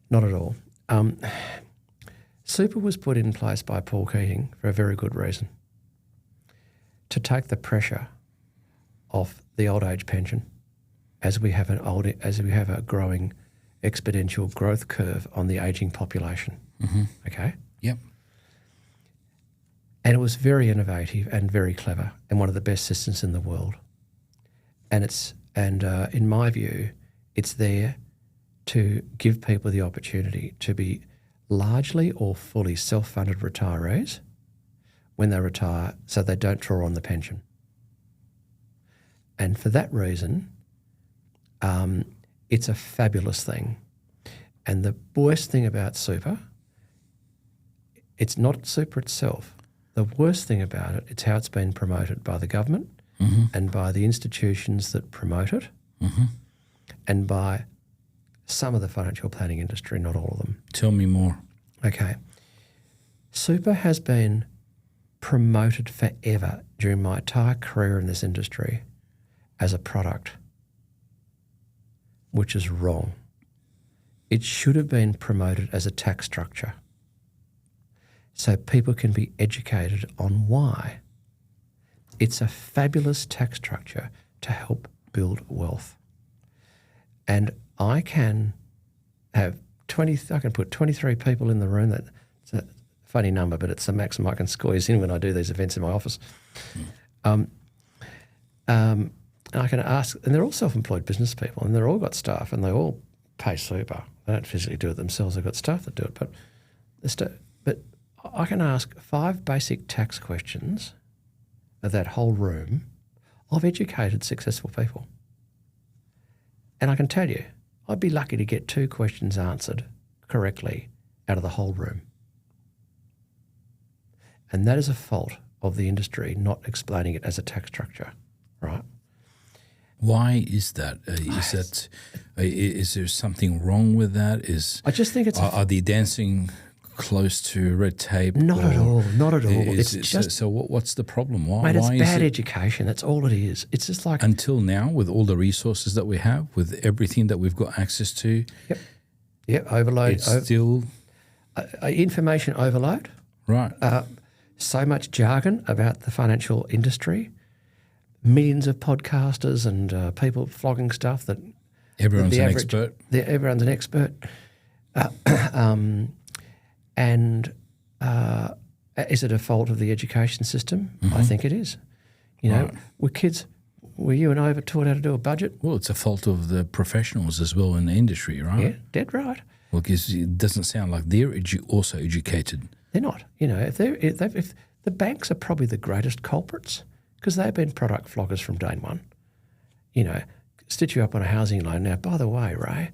Not at all. Super was put in place by Paul Keating for a very good reason. To take the pressure off the old age pension as we have a growing exponential growth curve on the ageing population. Okay? Yep. And it was very innovative and very clever and one of the best systems in the world. And in my view, it's there to give people the opportunity to be largely or fully self-funded retirees when they retire so they don't draw on the pension. And for that reason, it's a fabulous thing. And the worst thing about super, it's not super itself. The worst thing about it, it's how it's been promoted by the government and by the institutions that promote it and by some of the financial planning industry, not all of them. Tell me more. Okay. Super has been promoted forever during my entire career in this industry as a product. which is wrong. It should have been promoted as a tax structure so people can be educated on why. It's a fabulous tax structure to help build wealth. And I can have I can put 23 people in the room. It's a funny number, but it's the maximum I can squeeze in when I do these events in my office. And I can ask, and they're all self-employed business people, and they're all got staff, and they all pay super. They don't physically do it themselves. They've got staff that do it. But I can ask 5 basic tax questions of that whole room of educated, successful people. And I can tell you, I'd be lucky to get 2 questions answered correctly out of the whole room. And that is a fault of the industry not explaining it as a tax structure, right? Why is that? Is there something wrong with that? I just think are they dancing close to red tape? Not at all. It's just so. What's the problem? Mate, it's bad education. That's all it is. It's just like until now, with all the resources that we have, with everything that we've got access to. Yep. Overload. It's still information overload. Right. So much jargon about the financial industry. Millions of podcasters and people flogging stuff that everyone's an expert. Everyone's an expert. And is it a fault of the education system? Mm-hmm. I think it is. You know, were you and I ever taught how to do a budget? Well, it's a fault of the professionals as well in the industry, right? Yeah, dead right. Well, because it doesn't sound like they're also educated. They're not. You know, if the banks are probably the greatest culprits because they've been product floggers from day one. You know, stitch you up on a housing loan. Now, by the way, Ray,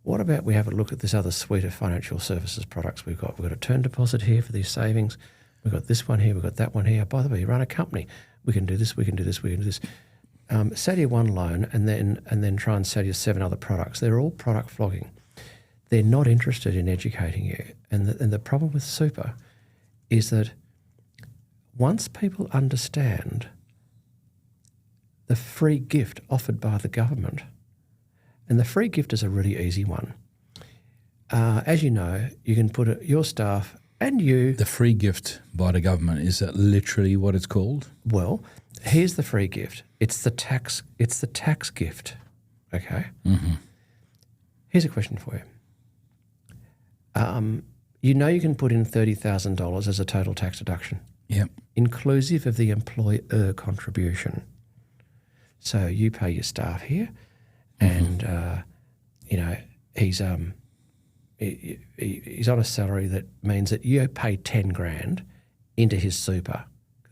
what about we have a look at this other suite of financial services products we've got? We've got a term deposit here for these savings. We've got this one here. We've got that one here. By the way, you run a company. We can do this. We can do this. We can do this. Sell you one loan and then try and sell you 7 other products. They're all product flogging. They're not interested in educating you. And the problem with super is that once people understand the free gift offered by the government, and the free gift is a really easy one. As you know, you can put your staff and you... The free gift by the government, is that literally what it's called? Well, here's the free gift. It's the tax gift, okay? Mm-hmm. Here's a question for you. You know you can put in $30,000 as a total tax deduction. Yep. Inclusive of the employer contribution. So you pay your staff here and, you know, he's on a salary that means that you pay 10 grand into his super.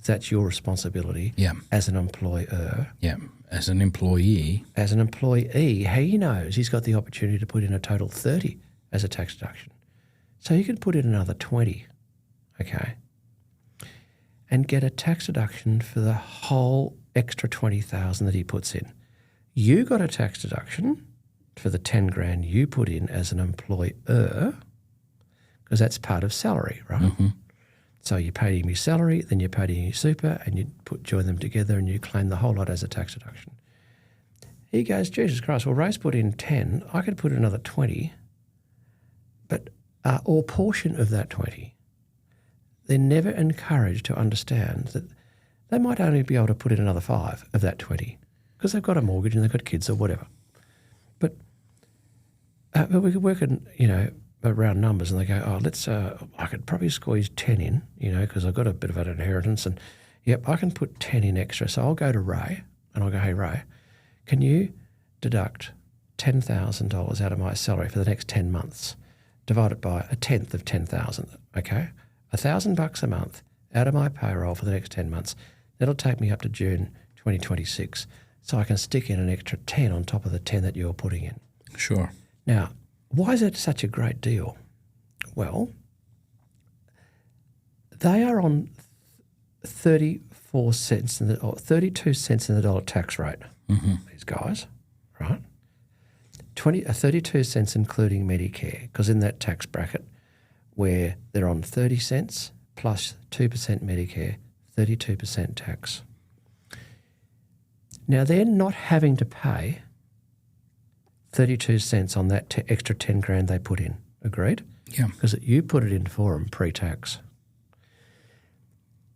That's your responsibility as an employer. Yeah, as an employee. As an employee, he knows he's got the opportunity to put in a total 30 as a tax deduction. So you can put in another 20, okay, and get a tax deduction for the whole extra 20,000 that he puts in. You got a tax deduction for the 10 grand you put in as an employer because that's part of salary, right? Mm-hmm. So you paid him your salary, then you paid him your super, and you join them together and you claim the whole lot as a tax deduction. He goes, Jesus Christ, well, Ray's put in 10, I could put another 20, but or portion of that 20. They're never encouraged to understand that they might only be able to put in another 5 of that 20 because they've got a mortgage and they've got kids or whatever. But we could work in, you know, around numbers and they go, I could probably squeeze 10 in, you know, because I've got a bit of an inheritance and, yep, I can put 10 in extra. So I'll go to Ray and I'll go, hey, Ray, can you deduct $10,000 out of my salary for the next 10 months? Divide it by a tenth of 10,000, okay? $1,000 a month out of my payroll for the next 10 months. That'll take me up to June 2026. So I can stick in an extra 10 on top of the 10 that you're putting in. Sure. Now, why is it such a great deal? Well, they are on 32 cents in the dollar tax rate, these guys, right? 32 cents including Medicare, because in that tax bracket where they're on 30 cents plus 2% Medicare, 32% tax. Now they're not having to pay 32 cents on that extra 10 grand they put in. Agreed? Yeah. Because you put it in for them pre-tax.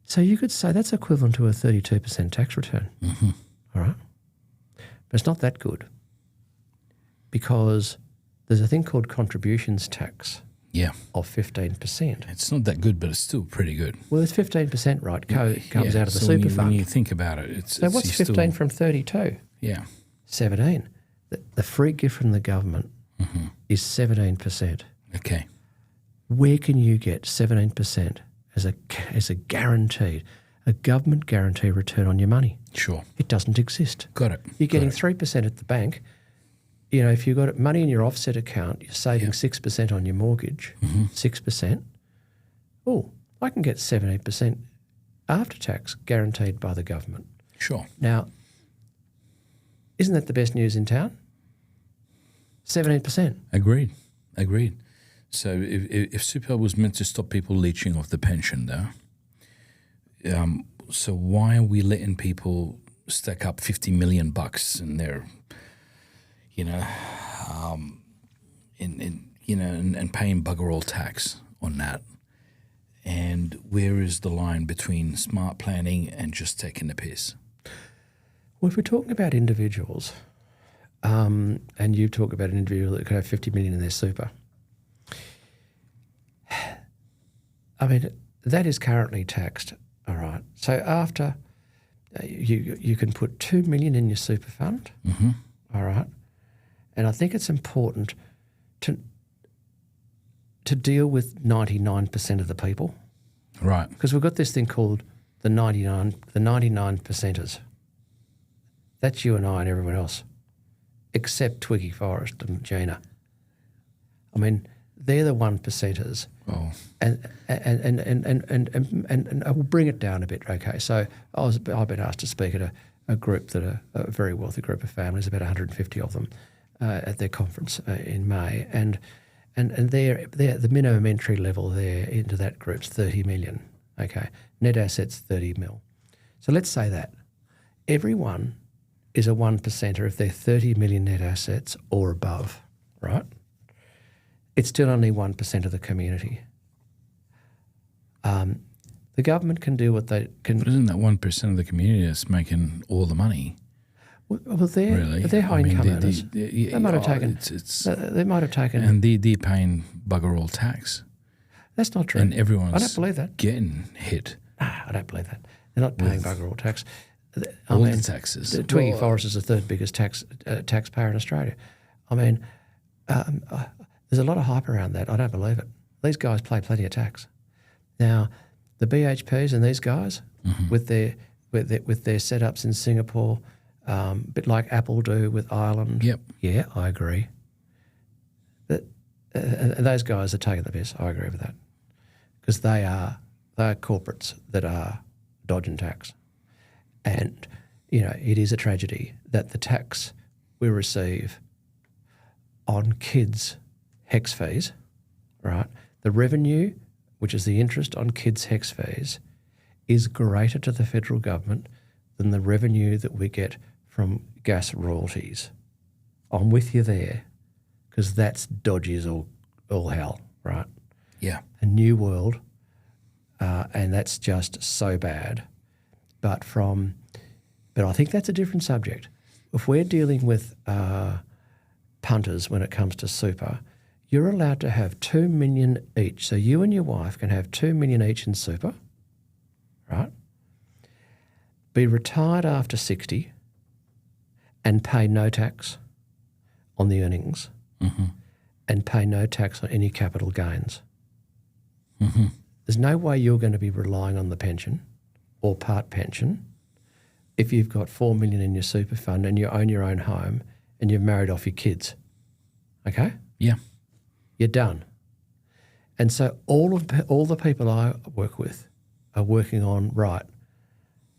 So you could say that's equivalent to a 32% tax return. Mm-hmm. All right? But it's not that good because there's a thing called contributions tax Yeah. of 15%. It's not that good, but it's still pretty good. Well, it's 15%, right? Comes out of the so super when fund. you think about it, it's So what's 15 from 32? Yeah. 17. The free gift from the government is 17%. Okay. Where can you get 17% as a guaranteed, a government guarantee return on your money? Sure. It doesn't exist. Got it. You're getting Got it. 3% at the bank. You know, if you've got money in your offset account, you're saving 6% on your mortgage, 6%. Oh, I can get 17% after tax guaranteed by the government. Sure. Now, isn't that the best news in town? 17%. Agreed. So if super was meant to stop people leeching off the pension, though, so why are we letting people stack up $50 million in their, and paying bugger all tax on that? And where is the line between smart planning and just taking the piss? Well, if we're talking about individuals, and you talk about an individual that could have 50 million in their super, I mean, that is currently taxed, all right. So after you can put 2 million in your super fund, all right, and I think it's important to deal with 99% of the people, right? Because we've got this thing called the 99 percenters. That's you and I and everyone else, except Twiggy Forrest and Gina. I mean, they're the 1%ers. Oh. And I will bring it down a bit, okay? So I've been asked to speak at a group that are a very wealthy group of families, about 150 of them, at their conference in May. And they're the minimum entry level there into that group's 30 million, okay? Net assets 30 mil. So let's say that. Everyone is a 1%er if they're 30 million net assets or above, right? It's still only 1% of the community. The government can do what they can. But isn't that 1% of the community that's making all the money? Well, they're Really? high income earners. They might have taken. They might have taken. And they're paying bugger all tax. That's not true. And everyone's I don't believe that. getting hit. I don't believe that. They're not paying bugger all tax. All the taxes. Twiggy Forrest is the third biggest taxpayer in Australia. I mean, there's a lot of hype around that. I don't believe it. These guys pay plenty of tax. Now, the BHPs and these guys with their setups in Singapore, a bit like Apple do with Ireland. Yep. Yeah, I agree. But those guys are taking the piss. I agree with that because they are corporates that are dodging tax, and it is a tragedy that the tax we receive on kids' HEX fees, right? The revenue, which is the interest on kids' HEX fees, is greater to the federal government than the revenue that we get from gas royalties. I'm with you there because that's dodgy as all hell, right? Yeah. A new world, and that's just so bad. But I think that's a different subject. If we're dealing with punters when it comes to super, you're allowed to have 2 million each. So you and your wife can have 2 million each in super, right? Be retired after 60 and pay no tax on the earnings and pay no tax on any capital gains. There's no way you're going to be relying on the pension or part pension if you've got 4 million in your super fund and you own your own home and you've married off your kids. Okay? Yeah. You're done. And so all the people I work with are working on, right,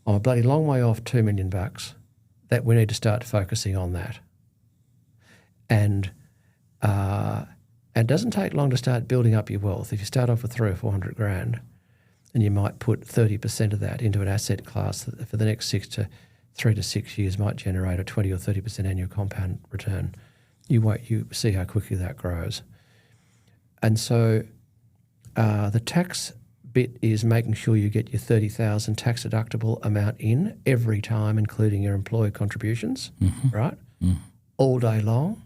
I'm a bloody long way off $2 million, that we need to start focusing on that. And it doesn't take long to start building up your wealth. If you start off with 300 or 400 grand, and you might put 30% of that into an asset class that for the next 3 to 6 years might generate a 20 or 30% annual compound return, You wait. You see how quickly that grows. And so the tax bit is making sure you get your 30,000 tax deductible amount in every time, including your employer contributions, right? All day long.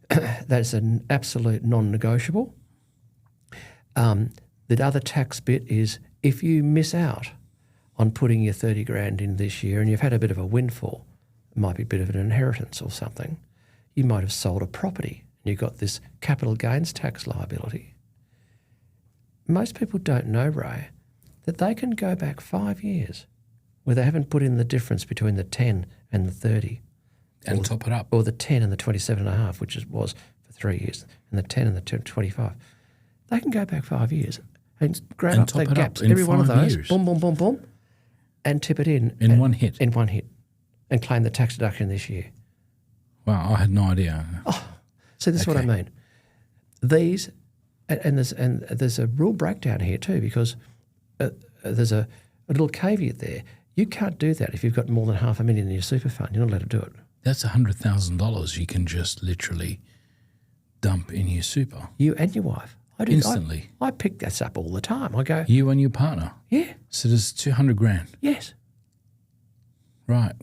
That's an absolute non-negotiable. The other tax bit is if you miss out on putting your 30 grand in this year and you've had a bit of a windfall, it might be a bit of an inheritance or something, you might have sold a property and you've got this capital gains tax liability. Most people don't know, Ray, that they can go back 5 years where they haven't put in the difference between the 10 and the 30. And top it up. Or the 10 and the 27.5, which it was for 3 years, and the 10 and the 25. They can go back 5 years and grab up the gaps, every one of those, boom, boom, boom, boom, and tip it in. In one hit. In one hit. And claim the tax deduction this year. Wow, I had no idea. See, this is what I mean. These, and there's a real breakdown here too, because there's a little caveat there. You can't do that if you've got more than $500,000 in your super fund. You're not allowed to do it. That's $100,000 you can just literally dump in your super. You and your wife. I do. Instantly. I pick this up all the time. I go, you and your partner. yeah, So there's 200 grand. yes. Right.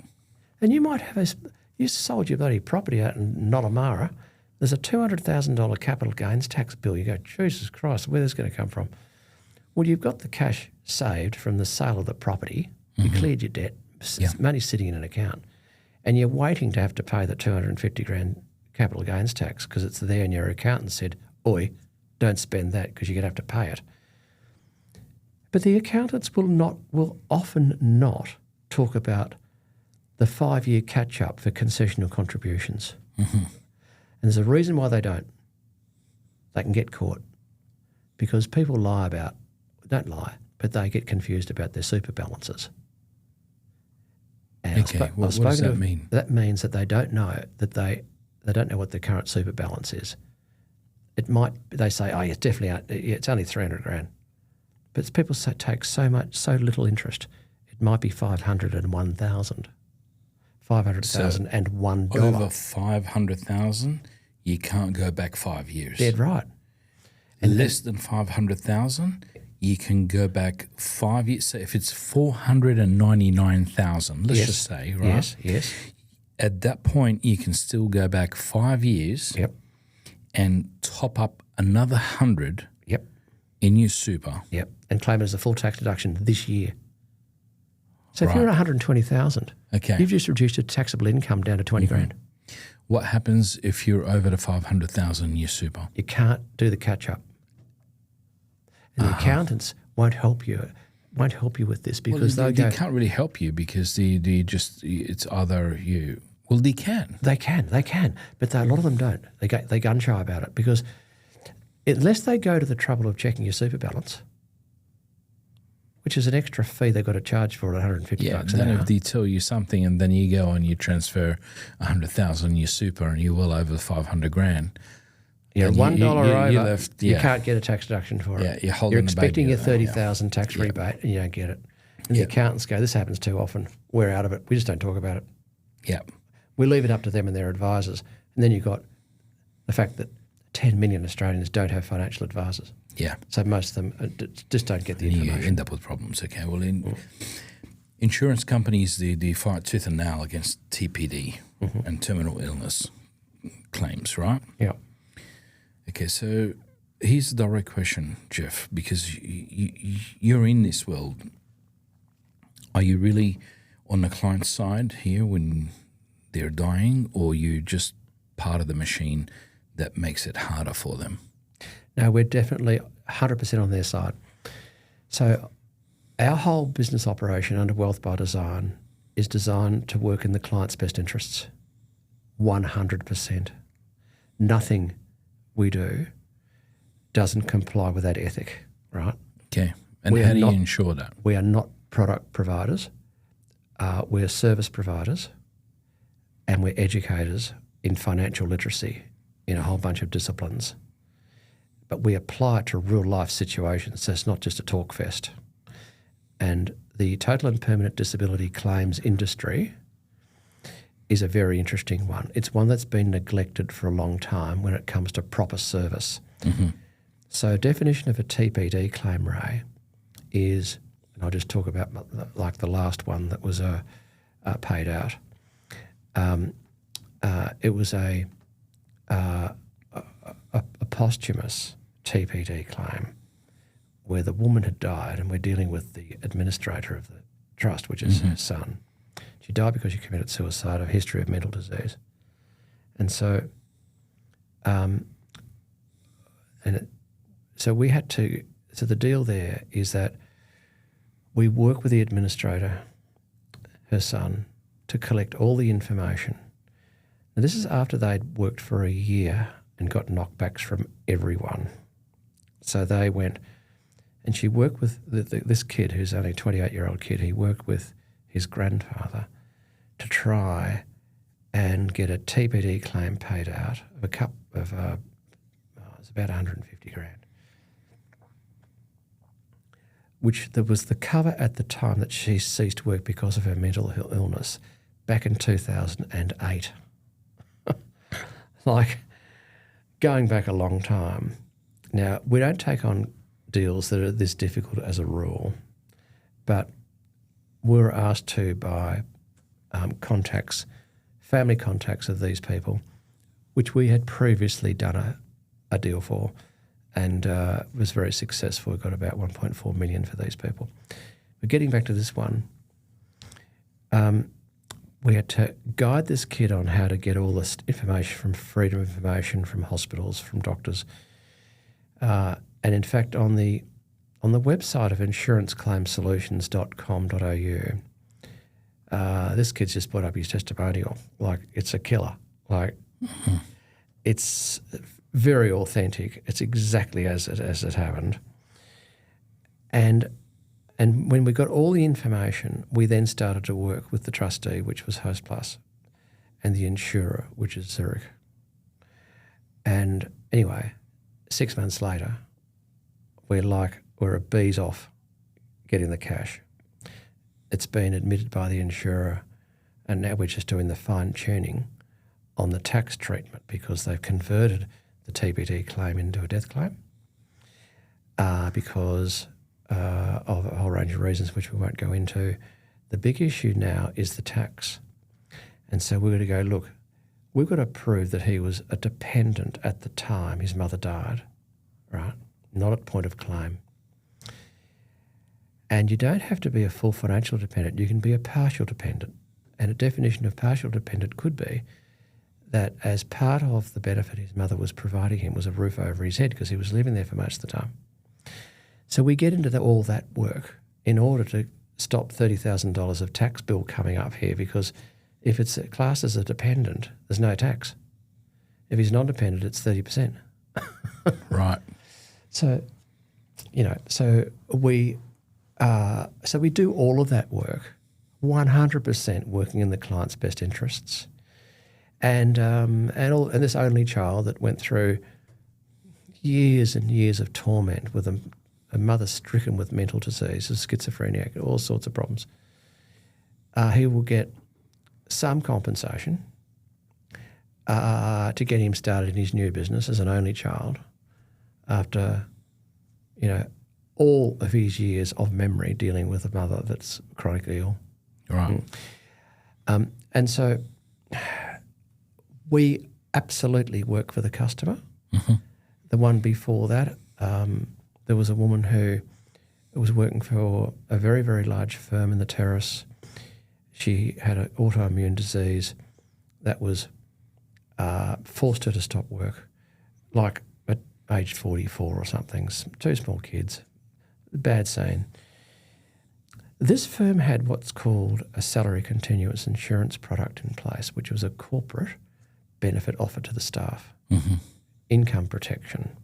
And you might have you sold your bloody property out in Nottamara. There's a $200,000 capital gains tax bill. You go, Jesus Christ, where's this going to come from? Well, you've got the cash saved from the sale of the property. You cleared your debt. Money's sitting in an account. And you're waiting to have to pay the 250 grand capital gains tax because it's there and your accountant said, oi, don't spend that because you're going to have to pay it. But the accountants will often not talk about the 5-year catch-up for concessional contributions. And there's a reason why they don't. They can get caught because people don't lie, but they get confused about their super balances. And Okay, what does that mean? That means that they don't know that they don't know what the current super balance is. They say, oh, it's definitely, it's only 300 grand. But people take so little interest. It might be 501,000. $500,001. Over 500,000, you can't go back 5 years. Dead right. And less than 500,000, you can go back 5 years. So if it's 499,000, let's just say, right? Yes. At that point, you can still go back 5 years. Yep. And top up another 100. Yep. In your super. Yep. And claim it as a full tax deduction this year. So if Right. you're at 120,000, Okay. you've just reduced your taxable income down to 20 grand. What happens if you're over the 500,000 in your super? You can't do the catch up. And the accountants won't help you with this because they they'll go, can't really help you because it's either you. Well, they can. They can, but a lot of them don't. They gun shy about it because unless they go to the trouble of checking your super balance, which is an extra fee they've got to charge for at $150 Yeah, an then hour. if they tell you something and then you go and you transfer 100,000 in your super and you're well over 500 grand. You're and $1 over. you left, You can't get a tax deduction for it. Yeah, you're holding You're the expecting baby your there, 30,000 tax rebate and you don't get it. And the accountants go, this happens too often. We're out of it. We just don't talk about it. Yeah. We leave it up to them and their advisors. And then you've got the fact that 10 million Australians don't have financial advisors. Yeah. So most of them just don't get the You information. end up with problems. Okay. Well, insurance companies, they fight tooth and nail against TPD and terminal illness claims, right? Yeah. Okay. So here's the direct question, Jeff, because you're in this world. Are you really on the client side here when they're dying, or you just part of the machine that makes it harder for them? No, we're definitely 100% on their side. So our whole business operation under Wealth by Design is designed to work in the client's best interests, 100%. Nothing we do doesn't comply with that ethic, right? Okay. And how do you ensure that? We are not product providers. We're service providers, and we're educators in financial literacy in a whole bunch of disciplines. But we apply it to real life situations, so it's not just a talk fest. And the total and permanent disability claims industry is a very interesting one. It's one that's been neglected for a long time when it comes to proper service. So definition of a TPD claim, Ray, is, and I'll just talk about like the last one that was paid out. It was a posthumous TPD claim where the woman had died, and we're dealing with the administrator of the trust, which is her son. She died because she committed suicide, a history of mental disease. And so so we had to, so the deal there is that we work with the administrator, her son, to collect all the information. Now this is after they'd worked for a year and got knockbacks from everyone. So they went, and she worked with this kid who's only a 28-year-old kid. He worked with his grandfather to try and get a TPD claim paid out of it was about 150 grand. Which there was the cover at the time that she ceased work because of her mental illness back in 2008. Like going back a long time. Now, we don't take on deals that are this difficult as a rule, but we were asked to by contacts, family contacts of these people, which we had previously done a deal for, and was very successful. We got about 1.4 million for these people. But getting back to this one, we had to guide this kid on how to get all this information from freedom of information, from hospitals, from doctors. And in fact, on the website of insuranceclaimsolutions.com.au, this kid's just put up his testimonial. Like, it's a killer. Like, it's very authentic. It's exactly as it happened. And when we got all the information, we then started to work with the trustee, which was Hostplus, and the insurer, which is Zurich. And anyway, 6 months later, we're a bees off getting the cash. It's been admitted by the insurer, and now we're just doing the fine tuning on the tax treatment because they've converted the TPD claim into a death claim because of a whole range of reasons which we won't go into. The big issue now is the tax. And so we're going to go, look, we've got to prove that he was a dependent at the time his mother died, right? Not at point of claim. And you don't have to be a full financial dependent. You can be a partial dependent. And a definition of partial dependent could be that as part of the benefit his mother was providing him was a roof over his head because he was living there for most of the time. So we get into all that work in order to stop $30,000 of tax bill coming up here, because if it's classed as a dependent, there's no tax. If he's non-dependent, it's 30%. Right. So, so we do all of that work, 100% working in the client's best interests, and this only child that went through years and years of torment with a mother stricken with mental disease, a schizophrenia, all sorts of problems. He will get some compensation to get him started in his new business as an only child after, all of his years of memory dealing with a mother that's chronically ill. Right. And so we absolutely work for the customer. Mm-hmm. The one before that, there was a woman who was working for a very, very large firm in the Terrace. She had an autoimmune disease that was forced her to stop work, like at age 44 or something, two small kids, bad scene. This firm had what's called a salary continuous insurance product in place, which was a corporate benefit offered to the staff. Mm-hmm. Income protection.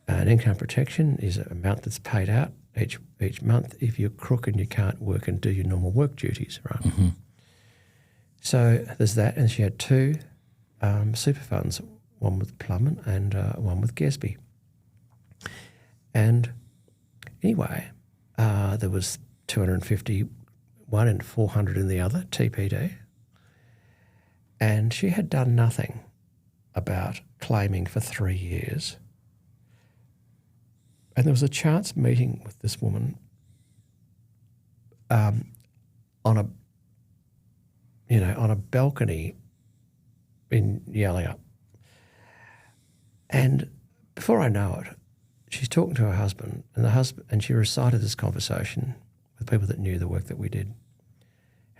And income protection is an amount that's paid out each month if you're crook and you can't work and do your normal work duties, right? Mm-hmm. So there's that, and she had two super funds, one with Plumman and one with Gesby. And anyway, there was 250 one and 400 in the other, TPD. And she had done nothing about claiming for 3 years. And there was a chance meeting with this woman on a balcony in Yalea. And before I know it, she's talking to her husband, and she recited this conversation with people that knew the work that we did.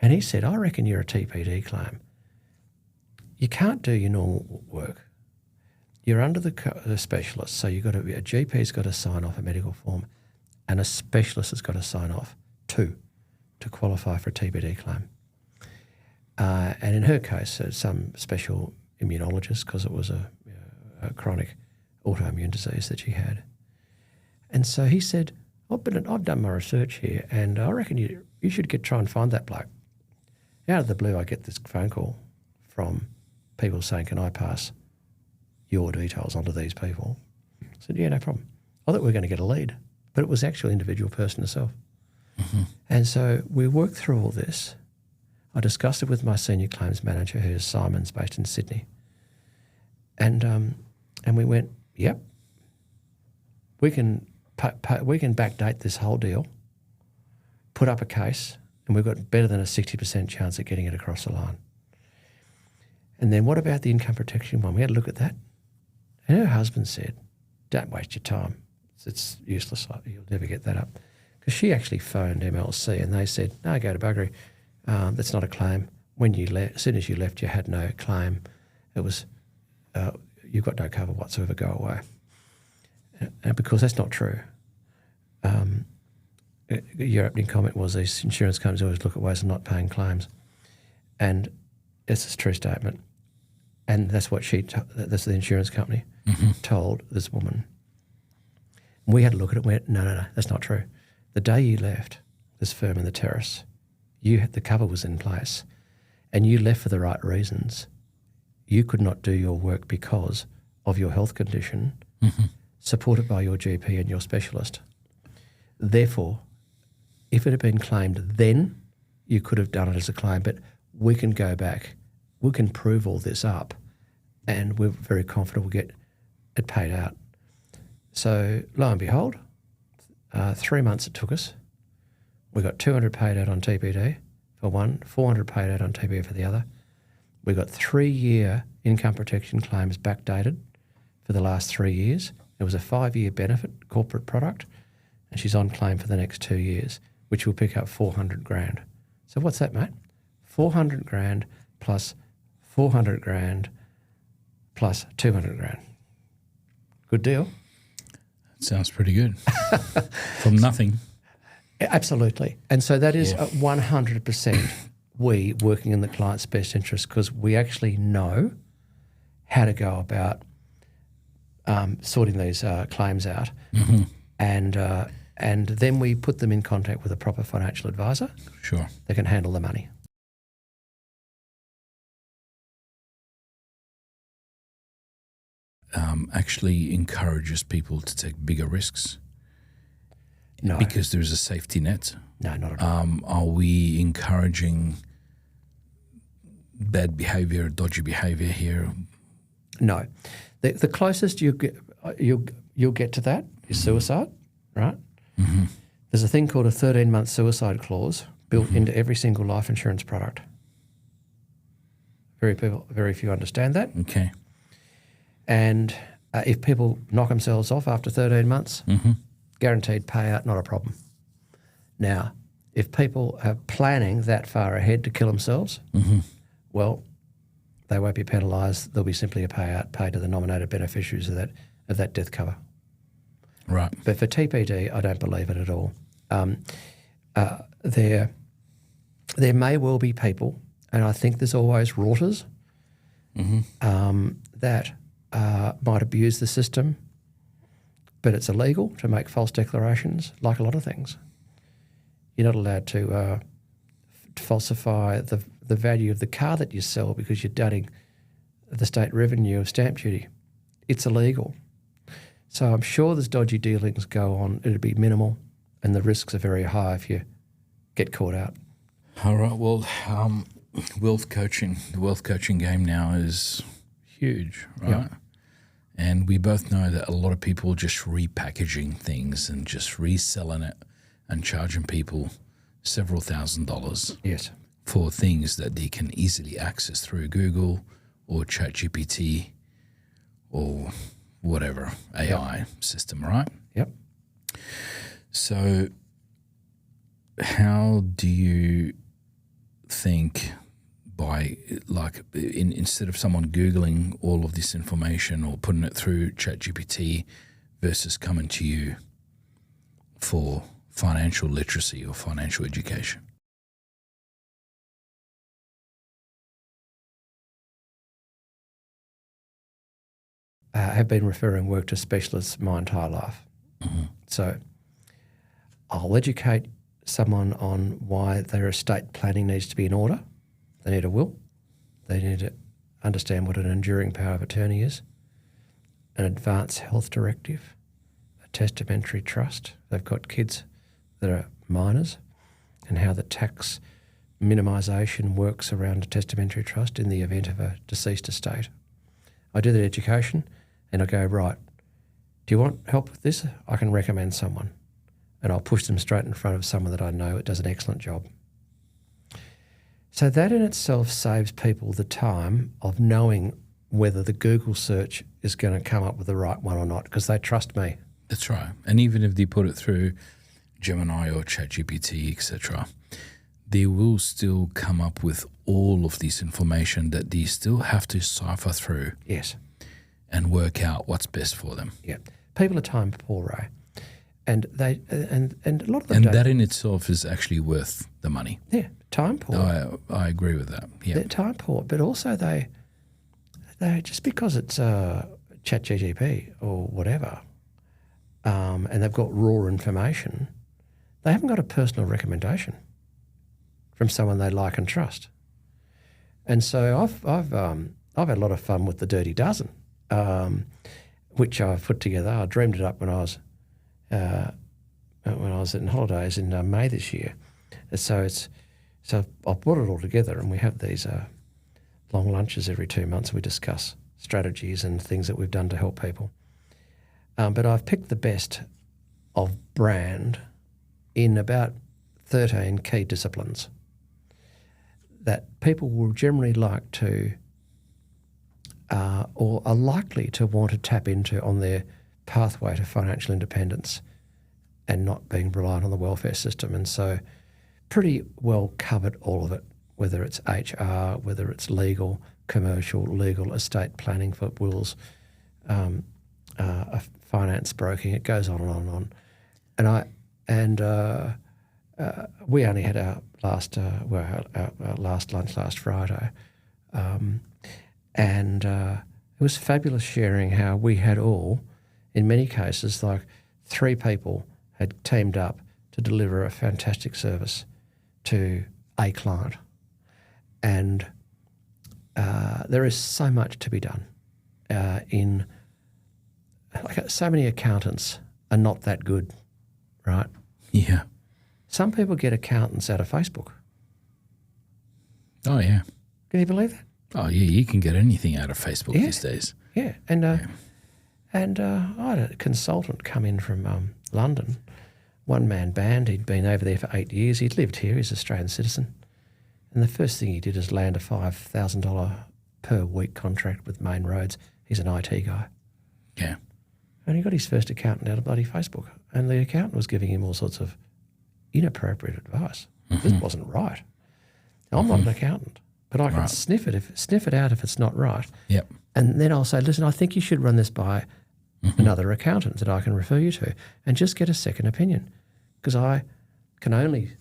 And he said, I reckon you're a TPD claim. You can't do your normal work. You're under the specialist, so a GP's got to sign off a medical form, and a specialist has got to sign off too to qualify for a TPD claim. And in her case, some special immunologist, because it was a chronic autoimmune disease that she had. And so he said, I've done my research here, and I reckon you should try and find that bloke. Out of the blue, I get this phone call from people saying, can I pass your details onto these people? I said, yeah, no problem. I thought we were going to get a lead, but it was the actual individual person herself. Mm-hmm. And so we worked through all this. I discussed it with my senior claims manager, who is Simon's, based in Sydney. And we went, yep, we can backdate this whole deal, put up a case, and we've got better than a 60% chance of getting it across the line. And then what about the income protection one? We had a look at that. And her husband said, don't waste your time. It's useless. You'll never get that up. Because she actually phoned MLC and they said, no, go to buggery. That's not a claim. As soon as you left, you had no claim. It was, you've got no cover whatsoever, go away. And because that's not true. Your opening comment was these insurance companies always look at ways of not paying claims. And it's a true statement. And that's what that's the insurance company told this woman. We had a look at it and went, no, that's not true. The day you left this firm in the terrace, the cover was in place and you left for the right reasons. You could not do your work because of your health condition, supported by your GP and your specialist. Therefore, if it had been claimed then, you could have done it as a claim, but we can go back, we can prove all this up, and we're very confident we'll get it paid out. So lo and behold, 3 months it took us. We got 200 paid out on TPD for one, 400 paid out on TPD for the other. We got 3-year income protection claims backdated for the last 3 years. It was a 5-year benefit corporate product, and she's on claim for the next 2 years, which will pick up 400 grand. So what's that, mate? 400 grand plus 400 grand plus 200 grand. Good deal? Sounds pretty good. From nothing. Absolutely. And so that is 100% we working in the client's best interest, because we actually know how to go about sorting these claims out. And then we put them in contact with a proper financial advisor. Sure. That can handle the money. Actually encourages people to take bigger risks? No. Because there's a safety net? No, not at all. Are we encouraging bad behaviour, dodgy behaviour here? No. The closest you'll get to that is suicide, right? There's a thing called a 13-month suicide clause built into every single life insurance product. Very few understand that. Okay. And if people knock themselves off after 13 months, guaranteed payout, not a problem. Now, if people are planning that far ahead to kill themselves, well, they won't be penalised. There'll be simply a payout paid to the nominated beneficiaries of that death cover. Right. But for TPD, I don't believe it at all. There may well be people, and I think there's always routers that might abuse the system, but it's illegal to make false declarations, like a lot of things. You're not allowed to falsify the value of the car that you sell because you're dudding the state revenue of stamp duty. It's illegal. So I'm sure there's dodgy dealings go on. It'll be minimal, and the risks are very high if you get caught out. All right. Well, the wealth coaching game now is huge, right? Yeah. And we both know that a lot of people are just repackaging things and just reselling it and charging people several $1,000s Yes. for things that they can easily access through Google or ChatGPT or whatever AI system, right? Yep. So how do you think by instead of someone Googling all of this information or putting it through ChatGPT versus coming to you for financial literacy or financial education? I have been referring work to specialists my entire life. Mm-hmm. So I'll educate someone on why their estate planning needs to be in order. They need a will. They need to understand what an enduring power of attorney is, an advanced health directive, a testamentary trust. They've got kids that are minors, and how the tax minimisation works around a testamentary trust in the event of a deceased estate. I do that education and I go, right, do you want help with this? I can recommend someone. And I'll push them straight in front of someone that I know that does an excellent job. So that in itself saves people the time of knowing whether the Google search is going to come up with the right one or not, because they trust me. That's right. And even if they put it through Gemini or ChatGPT, etc., they will still come up with all of this information that they still have to cipher through. Yes. And work out what's best for them. Yeah. People are time poor, Ray. And they and a lot of them and don't. that in itself is actually worth the money. Yeah, time poor. I agree with that. Yeah, they're time poor, but also they just because it's ChatGPT or whatever, and they've got raw information, they haven't got a personal recommendation from someone they like and trust. And so I've had a lot of fun with the Dirty Dozen, which I've put together. I dreamed it up when I was in holidays in May this year. So I've brought it all together, and we have these long lunches every 2 months. We discuss strategies and things that we've done to help people. But I've picked the best of brand in about 13 key disciplines that people will generally like to or are likely to want to tap into on their pathway to financial independence and not being reliant on the welfare system. And so pretty well covered all of it, whether it's HR, whether it's legal, commercial, legal, estate planning for wills, finance broking, it goes on and on and on. And we only had our last lunch last Friday, and it was fabulous sharing how we had all, in many cases, like 3 people had teamed up to deliver a fantastic service to a client. And there is so much to be done so many accountants are not that good, right? Yeah. Some people get accountants out of Facebook. Oh, yeah. Can you believe that? Oh, yeah, you can get anything out of Facebook these days. Yeah, and I had a consultant come in from London, one-man band. He'd been over there for 8 years. He'd lived here. He's an Australian citizen. And the first thing he did is land a $5,000 per week contract with Main Roads. He's an IT guy. Yeah. And he got his first accountant out of bloody Facebook. And the accountant was giving him all sorts of inappropriate advice. This wasn't right. Now, I'm not an accountant, but I can sniff it out if it's not right. Yep. And then I'll say, listen, I think you should run this by another accountant that I can refer you to and just get a second opinion. Because I can only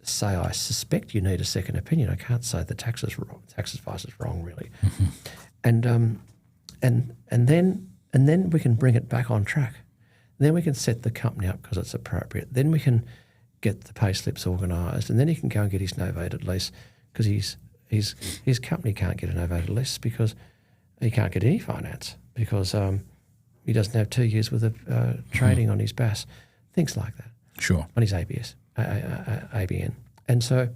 say I suspect you need a second opinion. I can't say the tax advice is wrong, really. And then we can bring it back on track. Then we can set the company up because it's appropriate. Then we can get the pay slips organised, and then he can go and get his novated lease because his company can't get a novated lease because he can't get any finance because he doesn't have 2 years worth of trading on his BAS, things like that. Sure. On his ABN. And so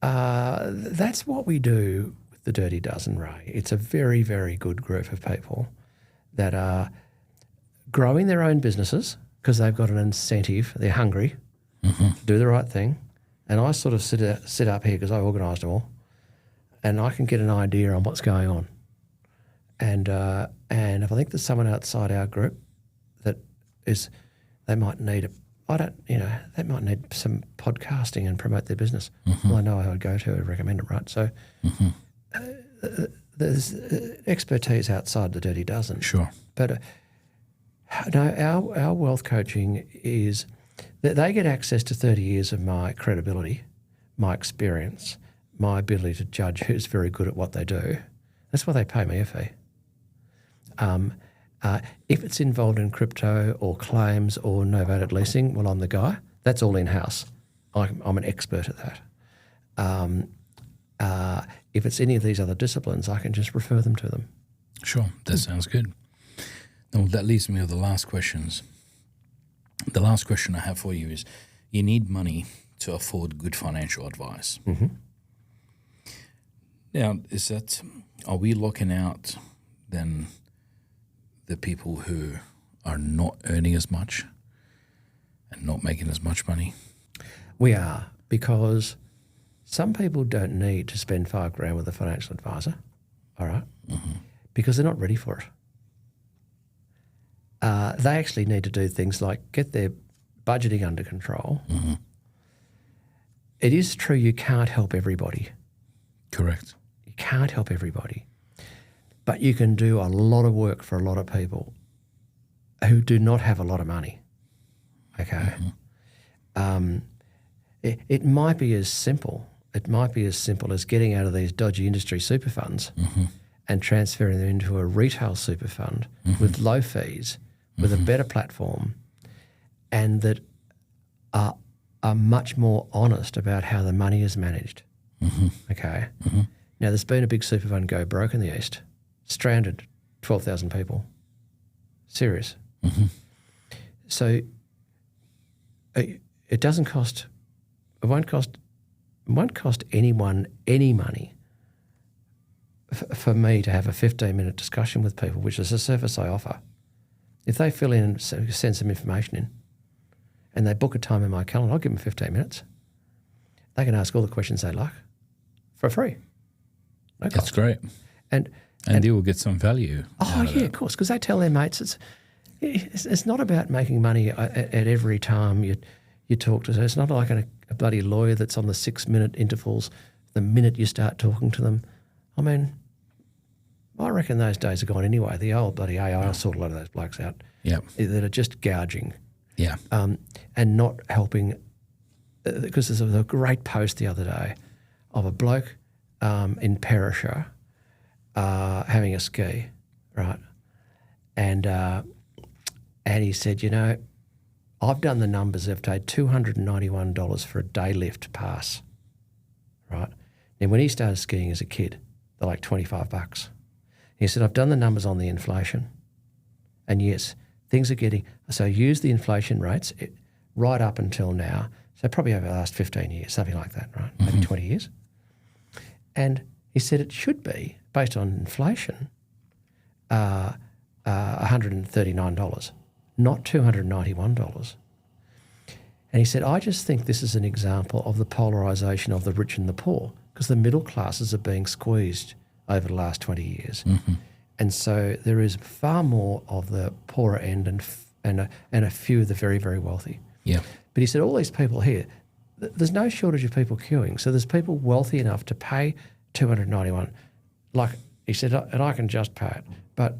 That's what we do with the Dirty Dozen, Ray. It's a very, very good group of people that are growing their own businesses because they've got an incentive. They're hungry to do the right thing. And I sort of sit up here because I organised them all, and I can get an idea on what's going on. And if I think there's someone outside our group that is, they might need they might need some podcasting and promote their business. Well, I know I would go to and recommend it, right? So there's expertise outside the Dirty Dozen. Sure. But no, our wealth coaching is that they get access to 30 years of my credibility, my experience, my ability to judge who's very good at what they do. That's why they pay me a fee. If it's involved in crypto or claims or novated leasing, well, I'm the guy. That's all in-house. I'm an expert at that. If it's any of these other disciplines, I can just refer them to them. Sure, that sounds good. Now, that leads me to the last questions. The last question I have for you is, you need money to afford good financial advice. Now, are we locking out then the people who are not earning as much and not making as much money? We are, because some people don't need to spend $5,000 with a financial advisor, all right, because they're not ready for it. They actually need to do things like get their budgeting under control. It is true you can't help everybody. Correct. You can't help everybody. But you can do a lot of work for a lot of people who do not have a lot of money. Okay. It might be as simple. It might be as simple as getting out of these dodgy industry super funds and transferring them into a retail super fund with low fees, with a better platform, and that are much more honest about how the money is managed. Okay. Now, there's been a big super fund go broke in the East. Stranded 12,000 people. Serious. So it doesn't cost, it won't cost anyone any money for me to have a 15-minute discussion with people, which is a service I offer. If they fill in and send some information in and they book a time in my calendar, I'll give them 15 minutes. They can ask all the questions they like for free. No cost. That's great. And you will get some value. Oh, yeah, of course, because they tell their mates it's not about making money at every time you talk to them. It's not like a bloody lawyer that's on the 6-minute intervals the minute you start talking to them. I mean, I reckon those days are gone anyway. The old bloody AI sort a lot of those blokes out that are just gouging and not helping. Because there's a great post the other day of a bloke in Perisher having a ski, right? And he said, I've done the numbers. I've paid $291 for a day lift pass, right? And when he started skiing as a kid, they're like $25. He said, I've done the numbers on the inflation. And yes, things are getting, so use the inflation rates right up until now. So probably over the last 15 years, something like that, right? Maybe 20 years. And he said it should be, based on inflation, $139, not $291. And he said, I just think this is an example of the polarisation of the rich and the poor, because the middle classes are being squeezed over the last 20 years. And so there is far more of the poorer end and a few of the very, very wealthy. Yeah. But he said, all these people here, there's no shortage of people queuing. So there's people wealthy enough to pay $291. Like he said, and I can just pay it.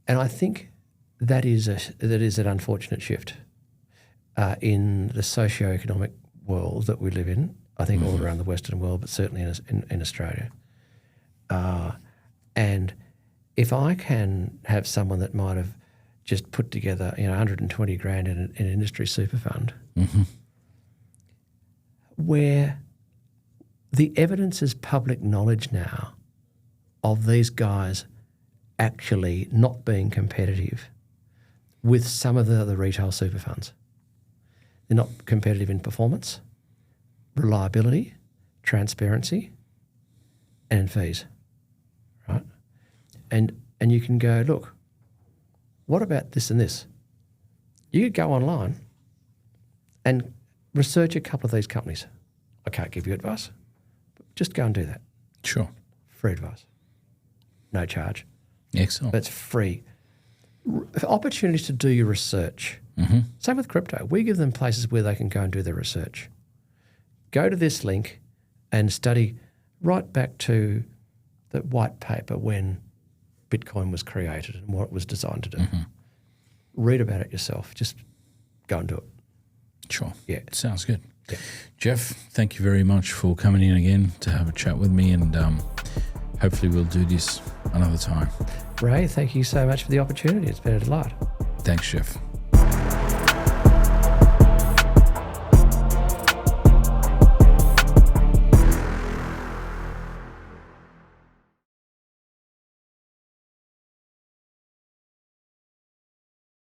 And I think that is an unfortunate shift in the socio-economic world that we live in. I think all around the Western world, but certainly in Australia. And if I can have someone that might have just put together, $120,000 in an industry super fund, where the evidence is public knowledge now of these guys actually not being competitive with some of the other retail super funds. They're not competitive in performance. reliability, transparency, and fees, right? And you can go, look, what about this and this? You could go online and research a couple of these companies. I can't give you advice, but just go and do that. Sure. Free advice. No charge. Excellent. That's free. Opportunities to do your research. Same with crypto. We give them places where they can go and do their research. Go to this link and study right back to the white paper when Bitcoin was created and what it was designed to do. Read about it yourself. Just go and do it. Sure. Yeah. Sounds good. Yeah. Jeff, thank you very much for coming in again to have a chat with me, and hopefully we'll do this another time. Ray, thank you so much for the opportunity. It's been a delight. Thanks, Jeff.